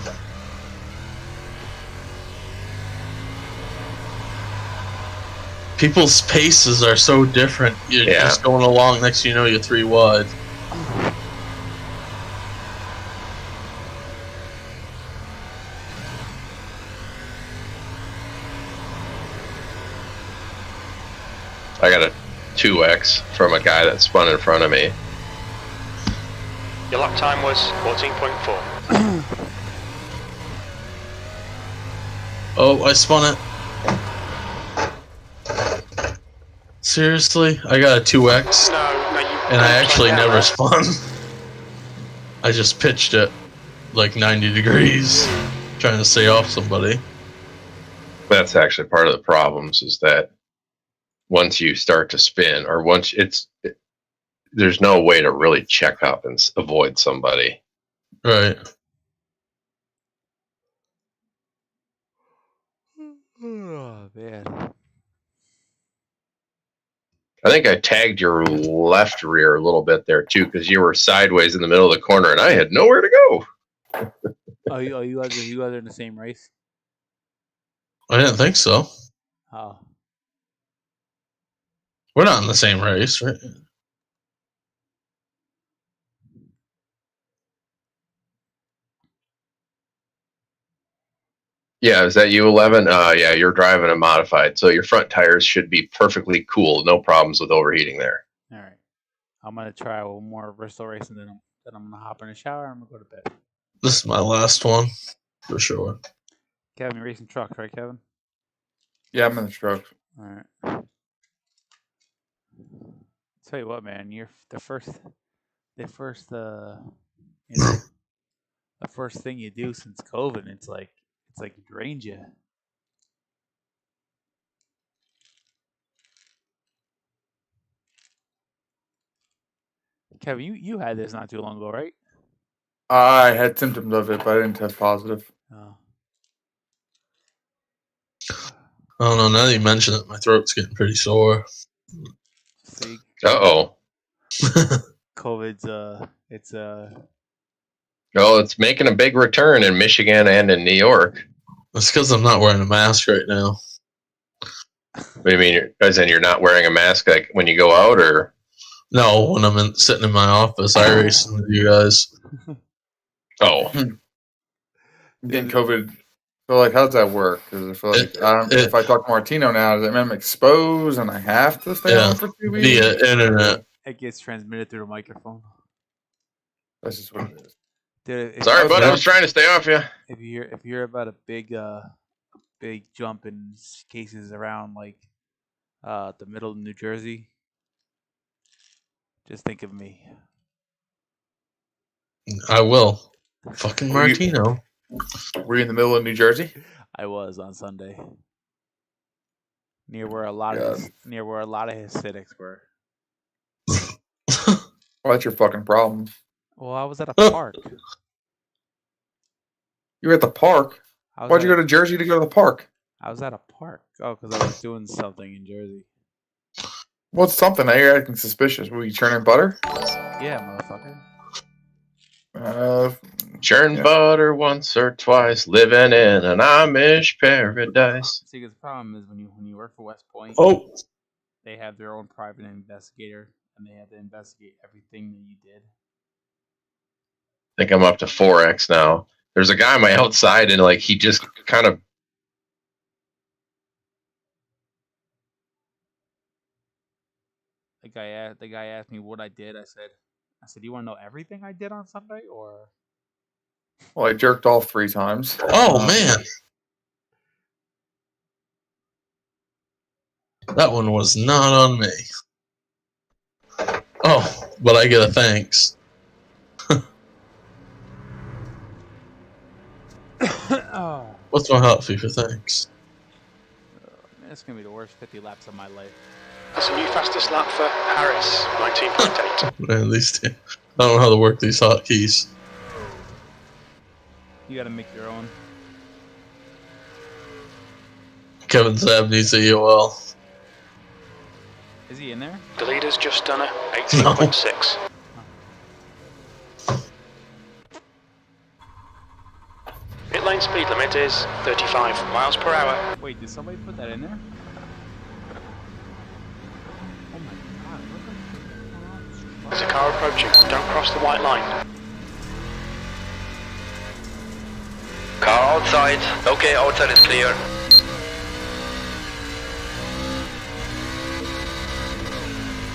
People's paces are so different. You're Yeah. just going along. Next thing you know, you're 3 wide. I got a 2x from a guy that spun in front of me. Your lap time was 14.4. Oh, I spun it. Seriously? I got a 2x, No, you. and I actually never spun. I just pitched it like 90 degrees, trying to stay off somebody. That's actually part of the problems is that once you start to spin, or once there's no way to really check up and avoid somebody. Right. Oh man. I think I tagged your left rear a little bit there too, because you were sideways in the middle of the corner, and I had nowhere to go. You guys are in the same race? I didn't think so. Oh. We're not in the same race, right? Yeah, is that you, 11? Yeah, you're driving a modified, so your front tires should be perfectly cool. No problems with overheating there. All right. I'm gonna try one more Bristol race, and then I'm gonna hop in the shower and I'm gonna go to bed. This is my last one, for sure. Kevin, you're racing trucks, right, Kevin? Yeah, I'm in the truck. All right. Tell you what, man, you're the first thing you do since COVID. It's like it drains you. Kevin, you had this not too long ago, right? I had symptoms of it, but I didn't test positive. Oh. I don't know. Now that you mention it, my throat's getting pretty sore. See, Uh-oh. COVID's It's making a big return in Michigan and in New York. It's because I'm not wearing a mask right now. What do you mean? As in you're not wearing a mask like when you go out, or? No, when I'm sitting in my office, I race with you guys. Oh. I'm getting COVID. So, like, how does that work? Because I feel like if I talk to Martino now, does that mean I'm exposed and I have to stay home for 2 weeks? Via internet. it gets transmitted through the microphone. That's just what it is. Dude, Sorry, bud. I was trying to stay off you. If you hear about a big jump in cases around like the middle of New Jersey, just think of me. I will. Fucking Martino. Were you in the middle of New Jersey? I was on Sunday, near where a lot of Hasidics were. Well, that's your fucking problem. Well, I was at a park. You were at the park. Why'd you go to Jersey to go to the park? I was at a park. Oh, because I was doing something in Jersey. What's something? Now you're acting suspicious. Were you churning butter? Yeah, motherfucker. Churn butter once or twice, living in an Amish paradise. See, the problem is when you work for West Point, they have their own private investigator, and they have to investigate everything that you did. I think I'm up to 4x now. There's a guy on my outside, and like he just kind of. The guy asked me what I did. I said, "You want to know everything I did on Sunday, or?" Well, I jerked off 3 times. Oh man, that one was not on me. Oh, but I get a thanks. What's my hot fee for thanks? Man, it's gonna be the worst 50 laps of my life. That's a new fastest lap for Harris, 19.8. At least I don't know how to work these hotkeys. You gotta make your own. Kevin Saab needs a EOL. Is he in there? The leader's just done a 18.6. Pit lane speed limit is 35 miles per hour. Wait, did somebody put that in there? Oh my god, what the fuck? There's a car approaching. Don't cross the white line. Car outside. Okay, outside is clear.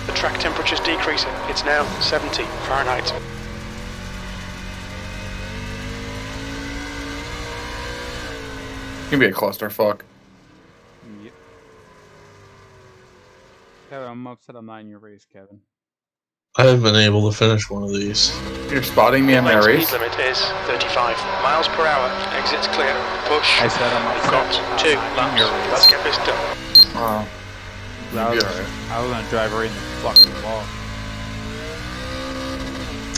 The track temperature's decreasing. It's now 70 Fahrenheit. Can be a clusterfuck. Yep. Kevin, I'm upset I'm not in your race, Kevin. I haven't been able to finish one of these. You're spotting me on my Lane race? speed limit is 35 miles per hour. Exit's clear. Push. I said I'm You've got upset. 2 I'm not in your laps. race. Let's get this done. Oh. I was gonna drive right in the fucking wall.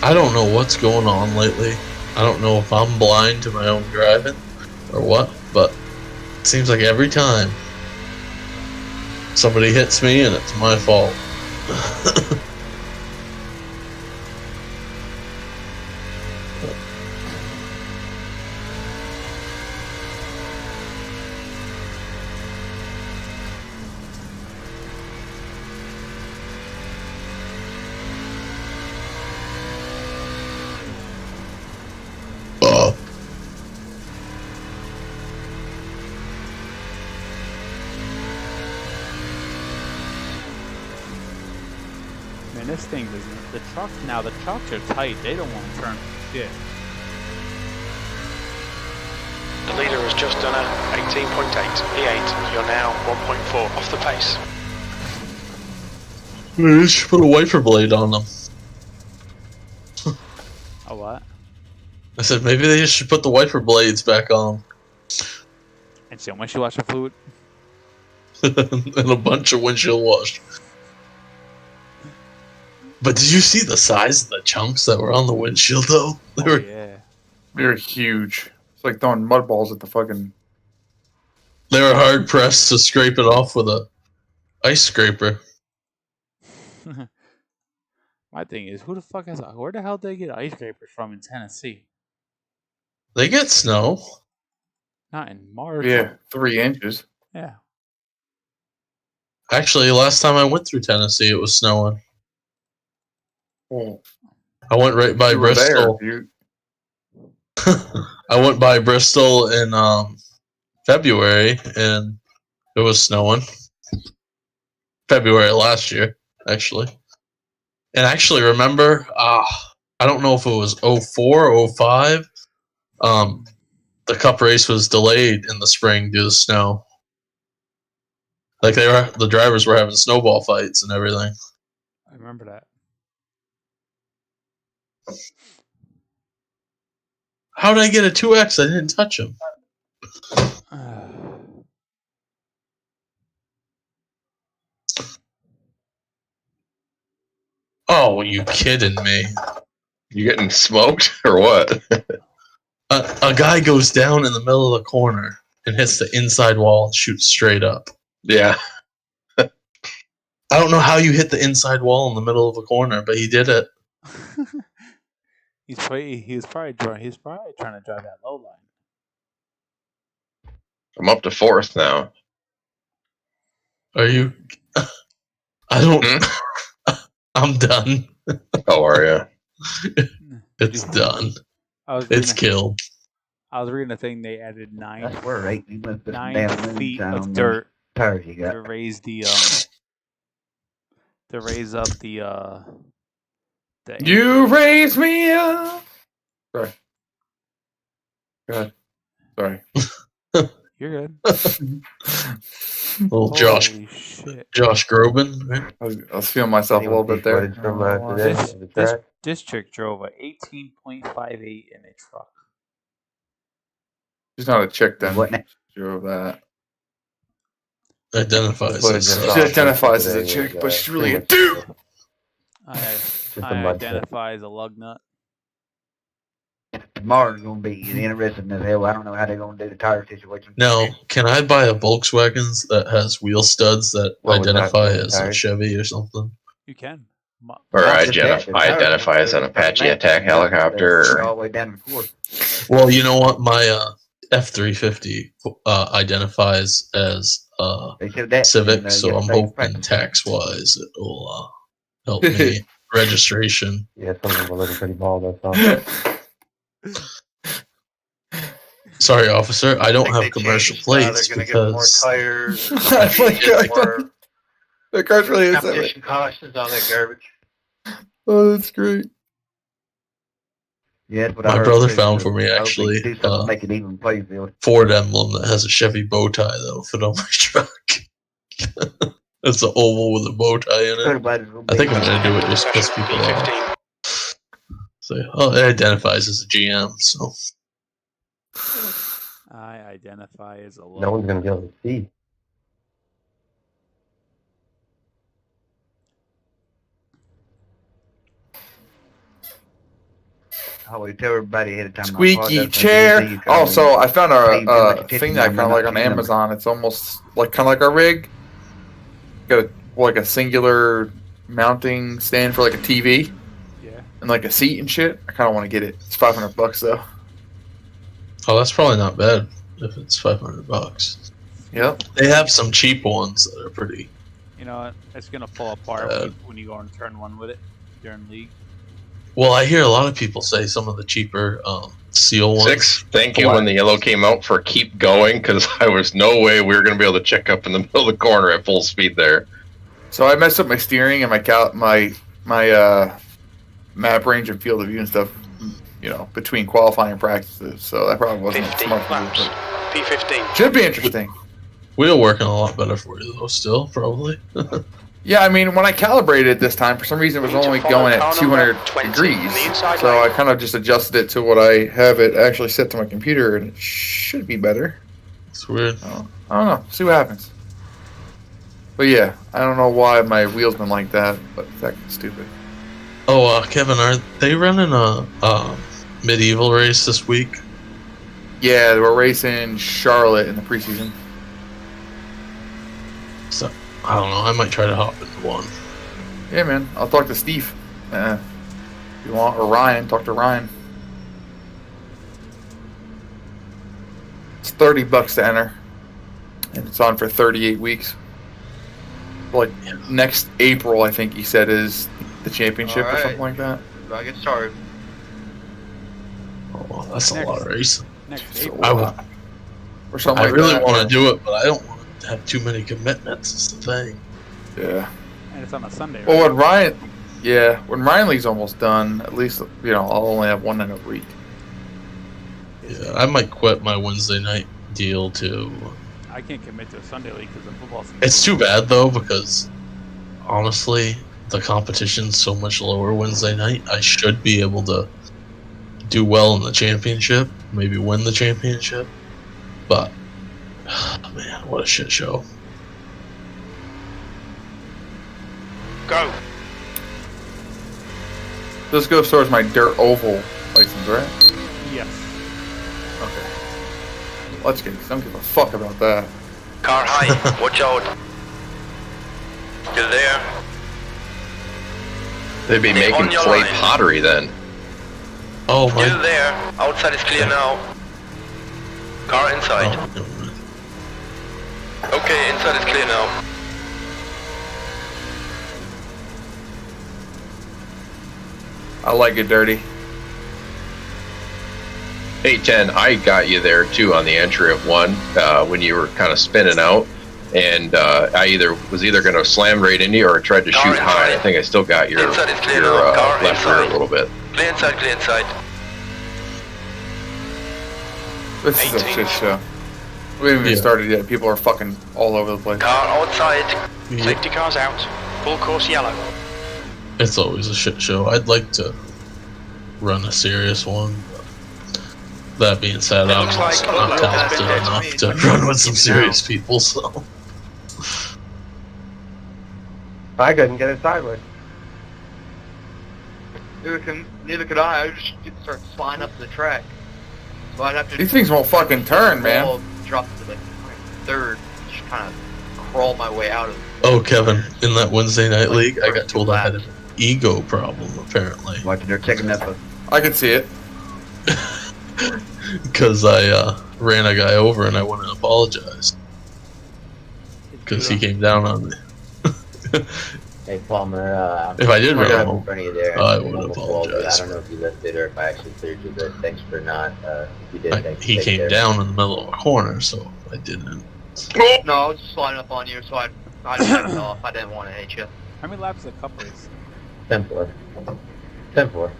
I don't know what's going on lately. I don't know if I'm blind to my own driving or what, but it seems like every time somebody hits me and it's my fault. Man, this thing is the truck. Now the trucks are tight. They don't want to turn shit. The leader has just done a 18.8 P8. You're now 1.4 off the pace. You should put a wiper blade on them. A what? I said maybe they should put the wiper blades back on. And so much washer fluid. And a bunch of windshield wash. But did you see the size of the chunks that were on the windshield though? They were, Yeah. They're huge. It's like throwing mud balls at the fucking... they were hard pressed to scrape it off with a ice scraper. My thing is, who the fuck has where the hell did they get ice scrapers from in Tennessee? They get snow. Not in March. Yeah, 3 inches. Yeah. Actually, last time I went through Tennessee, it was snowing. Oh. I went right by You were Bristol. there. You... I went by Bristol in February, and it was snowing. February last year, actually. And actually, remember, I don't know if it was 04 or 05. The Cup race was delayed in the spring due to snow. Like the drivers were having snowball fights and everything. I remember that. How did I get a 2X? I didn't touch him. Oh, you kidding me? You getting smoked or what? A guy goes down in the middle of the corner and hits the inside wall and shoots straight up. Yeah. I don't know how you hit the inside wall in the middle of a corner, but he did it. He's probably trying to drive that low line. I'm up to 4th now. Are you? I don't. I'm done. How are you? It's done. It's killed. I was reading a thing. They added 9 feet of dirt tires you got. to raise the to raise up the You raise me up. Sorry. Go ahead. Sorry. You're good. Little Josh Groban. Right? I was feeling myself a little bit there. This chick drove a 18.58 in a truck. She's not a chick then. What? She drove that. Identifies She identifies as a chick, but she's really a dude. I identify as a lug nut. Tomorrow's going to be interesting as hell. I don't know how they're going to do the tire situation. Now, can I buy a Volkswagen that has wheel studs that identify as a Chevy or something? You can. Or identify as an Apache attack helicopter. All the way down to 4. Well, you know what? My F-350 identifies as Civic, so I'm hoping tax-wise it will help me. Registration. Yeah, some of them are looking pretty bald. That's Sorry, officer. I don't have commercial plates they're going to get more tires. The car's really is competition cautions on that garbage. Oh, that's great. Yeah, but my brother found for me actually make it even play field. Ford emblem that has a Chevy bow tie that'll fit on my truck. It's an oval with a bow tie in it. I think I'm gonna do it just because people are. So, it identifies as a GM, so. I identify as a. No one's gonna be able to see. I always tell everybody ahead of time. Squeaky chair. Also, I found a thing that I kind of like on Amazon. It's almost like kind of like our rig. Got a singular mounting stand for like a TV. Yeah. And like a seat and shit. I kind of want to get it. It's $500 though. Oh, that's probably not bad if it's $500. Yep. They have some cheap ones that are pretty. You know what? It's gonna fall apart when you go on turn 1 with it during league. Well, I hear a lot of people say some of the cheaper seal ones. 6, thank you when the yellow came out for keep going, because I was no way we were going to be able to check up in the middle of the corner at full speed there. So I messed up my steering and my map range and field of view and stuff, you know, between qualifying practices. So that probably wasn't smart. P15. Should be interesting. Wheel working a lot better for you though, still probably. Yeah, I mean, when I calibrated it this time, for some reason it was only going at 200 degrees. So I kind of just adjusted it to what I have it actually set to my computer, and it should be better. It's weird. I don't know. See what happens. But yeah, I don't know why my wheel's been like that, but it's actually stupid. Oh, Kevin, are they running a medieval race this week? Yeah, we're racing Charlotte in the preseason. So, I don't know. I might try to hop into one. Yeah, man. I'll talk to Steve. If you want, or Ryan. Talk to Ryan. It's $30 to enter, and it's on for 38 weeks. Like next April, I think he said is the championship or something like that. I get started. Oh, that's a lot of racing. Next April. Or something I like really that. want to do it, but I don't want to have too many commitments. Is the thing. Yeah. And it's on a Sunday. Right? Well, when Ryan League's almost done, at least I'll only have one night a week. Yeah, I might quit my Wednesday night deal too. I can't commit to a Sunday league because of football season. It's too bad though, because honestly, the competition's so much lower Wednesday night. I should be able to do well in the championship, maybe win the championship. But man, what a shit show! Go. This goes towards my dirt oval license, right? Yes. Okay. Let's get. Don't give a fuck about that. Car high, watch out. Still there? They'd be Stay making on your clay line. pottery then. Oh Still my. there. Outside is clear now. Car inside. Oh, never mind. Okay, inside is clear now. I like it dirty. 810, I got you there too on the entry of one when you were kind of spinning out, and I was either going to slam right into you or I tried to Car shoot high. inside. I think I still got your Inside is clear now. Car left rear a inside. little bit. Clear inside, clear inside. This is a 18. shit show. We haven't even Yeah. started yet. People are fucking all over the place. Car outside. Yeah, Safety cars out. Full course yellow. it's always a shit show. I'd like to run a serious one. That being said, It I'm looks like also Oil not has talented been dead to enough me to 20 run with some minutes serious now. people, so. I couldn't get it sideways. Neither could I. I just start flying up the track. So I'd have to. These things won't fucking turn, man. Drop to like third. Just kind of crawl my way out of it. Oh, Kevin, in that Wednesday night league, I got told I had an ego problem, apparently. Watching her chicken nipple. I can see it. Because I ran a guy over and I wouldn't apologize. Because he came down on me. Hey Palmer, If I did I'm run him in over, front of you there. I I'm would almost walled you. I apologize. don't know if you lifted or if I actually cleared you, but thanks for not. If you did, thanks. he Take came care. down in the middle of a corner, so I didn't. No, I was just flying up on you, so I cut it off. I didn't want to hit you. How many laps is a cup race? 10-4. 10-4.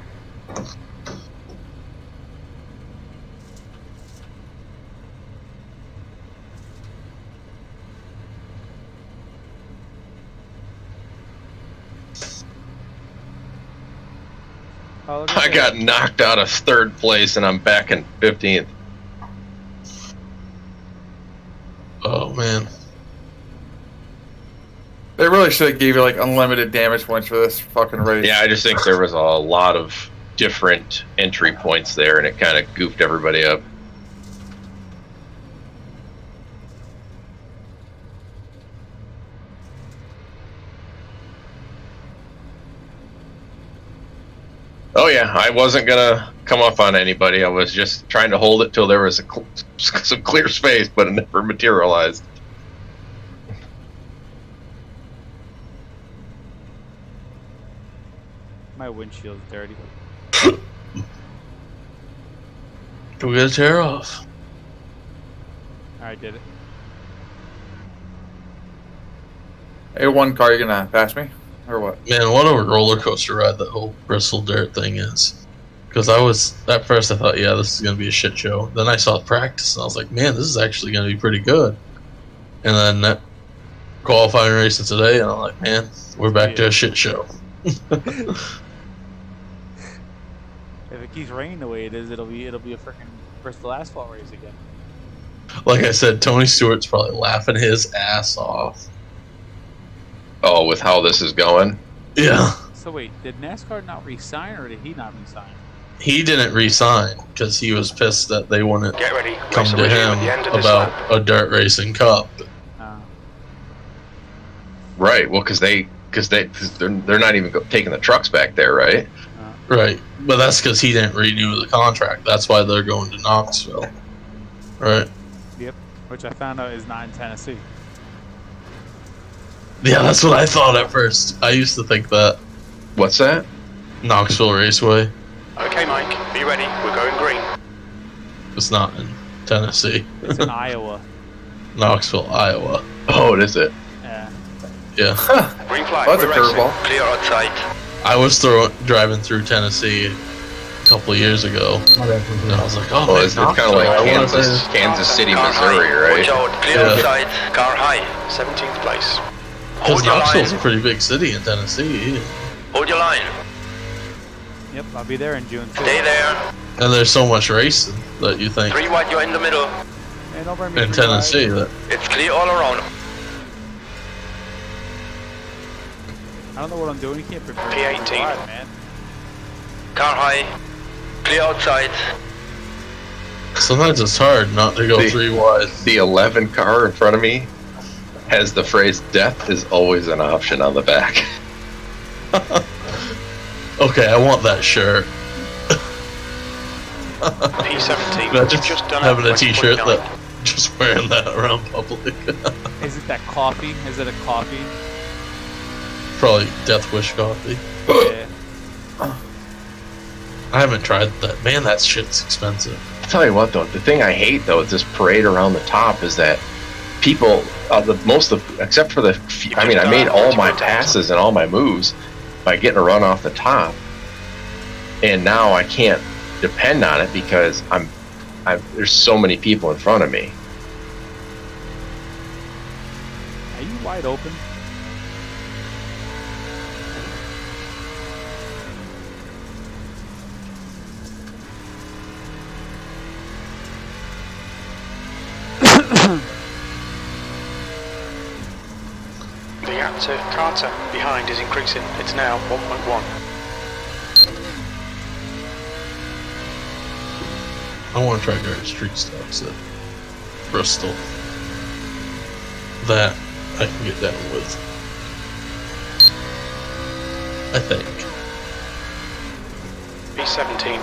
Oh, look at I this. got knocked out of third place and I'm back in 15th. Oh, man. They really should have gave you like unlimited damage points for this fucking race. Yeah, I just think there was a lot of different entry points there and it kind of goofed everybody up. Oh yeah, I wasn't gonna come off on anybody. I was just trying to hold it till there was some clear space, but it never materialized. My windshield's dirty. Do we get a tear off? I did it. Hey, one car, you gonna pass me? Or what? Man, what a roller coaster ride that whole Bristol Dirt thing is. Because at first I thought, yeah, this is going to be a shit show. Then I saw practice and I was like, man, this is actually going to be pretty good. And then that qualifying race of today, and I'm like, man, we're back to a shit show. If it keeps raining the way it is, it'll be a freaking Bristol asphalt race again. Like I said, Tony Stewart's probably laughing his ass off. Oh, with how this is going? Yeah. So wait, did NASCAR not resign or did he not resign? He didn't resign because he was pissed that they wouldn't Get ready. come Race to will resume him at the end of this about lap. a dirt racing cup. Right. Well, because they're not even taking the trucks back there, right? Right. But that's because he didn't renew the contract. That's why they're going to Knoxville. Right. Yep. Which I found out is not in Tennessee. Yeah, that's what I thought at first. I used to think that. What's that? Knoxville Raceway. Okay, Mike, be ready. We're going green. It's not in Tennessee. It's in Iowa. Knoxville, Iowa. Oh, it is it? Yeah. Yeah. Green flag. That's a we're racing. curveball. Clear outside. I was driving through Tennessee a couple of years ago. And I was like, oh, Oh, man, it's kind of Knoxville, like I wanna Kansas City, Car Missouri, high. right? Watch out. Clear Yeah. outside. Car high. 17th place. Because Hold your Knoxville's a line. pretty big city in Tennessee. Hold your line. Yep, I'll be there in June too. Stay there. And there's so much racing that you think 3 wide, you're in the middle. Hey, don't bring me in free Tennessee ride. that It's clear all around. I don't know what I'm doing. You can't prepare P18. me free ride, man. Car high. Clear outside. Sometimes it's hard not to go The- 3 wide. The 11 car in front of me has the phrase "Death is always an option" on the back. Okay, I want that shirt. P17, Imagine just done having a 20.9. t-shirt that just wearing that around public. Is it that coffee? Is it a coffee? Probably Death Wish coffee. Yeah. I haven't tried that. Man, that shit's expensive. I'll tell you what, though, the thing I hate though is this parade around the top is that people, except for the, I mean, I made all my passes and all my moves by getting a run off the top, and now I can't depend on it because there's so many people in front of me. Are you wide open? The gap to Carter behind is increasing. It's now 1.1. I want to try driving street stocks at Bristol. That I can get down with. I think. P17.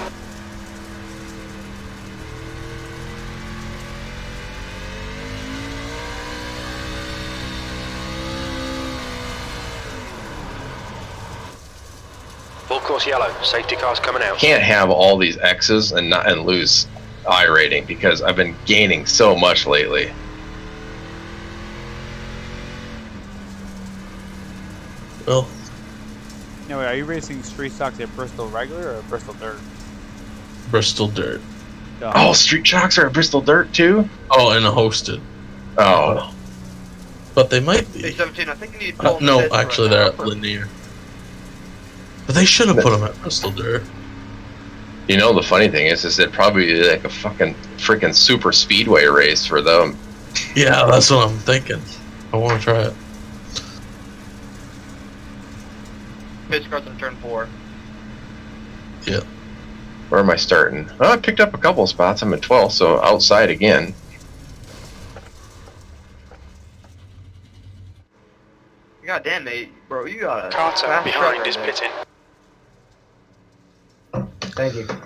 Full course yellow. Safety cars coming out. Can't have all these X's and lose I rating because I've been gaining so much lately. Well, No, wait, are you racing street stocks at Bristol regular or Bristol dirt? Bristol Dirt. Oh, street shocks are at Bristol Dirt too? Oh, and a hosted. Oh. But they might be. P17, I think you need No, actually, they're at Linear. But they should have put them at Bristol Dirt. You know, the funny thing is it'd probably be like a freaking super speedway race for them. Yeah, that's what I'm thinking. I want to try it. Pitch cars in turn 4. Yeah. Where am I starting? Oh, I picked up a couple of spots. I'm at 12th, so outside again. God damn, mate. Bro, you got a Carter fast behind truck is right there. pitting. Thank you.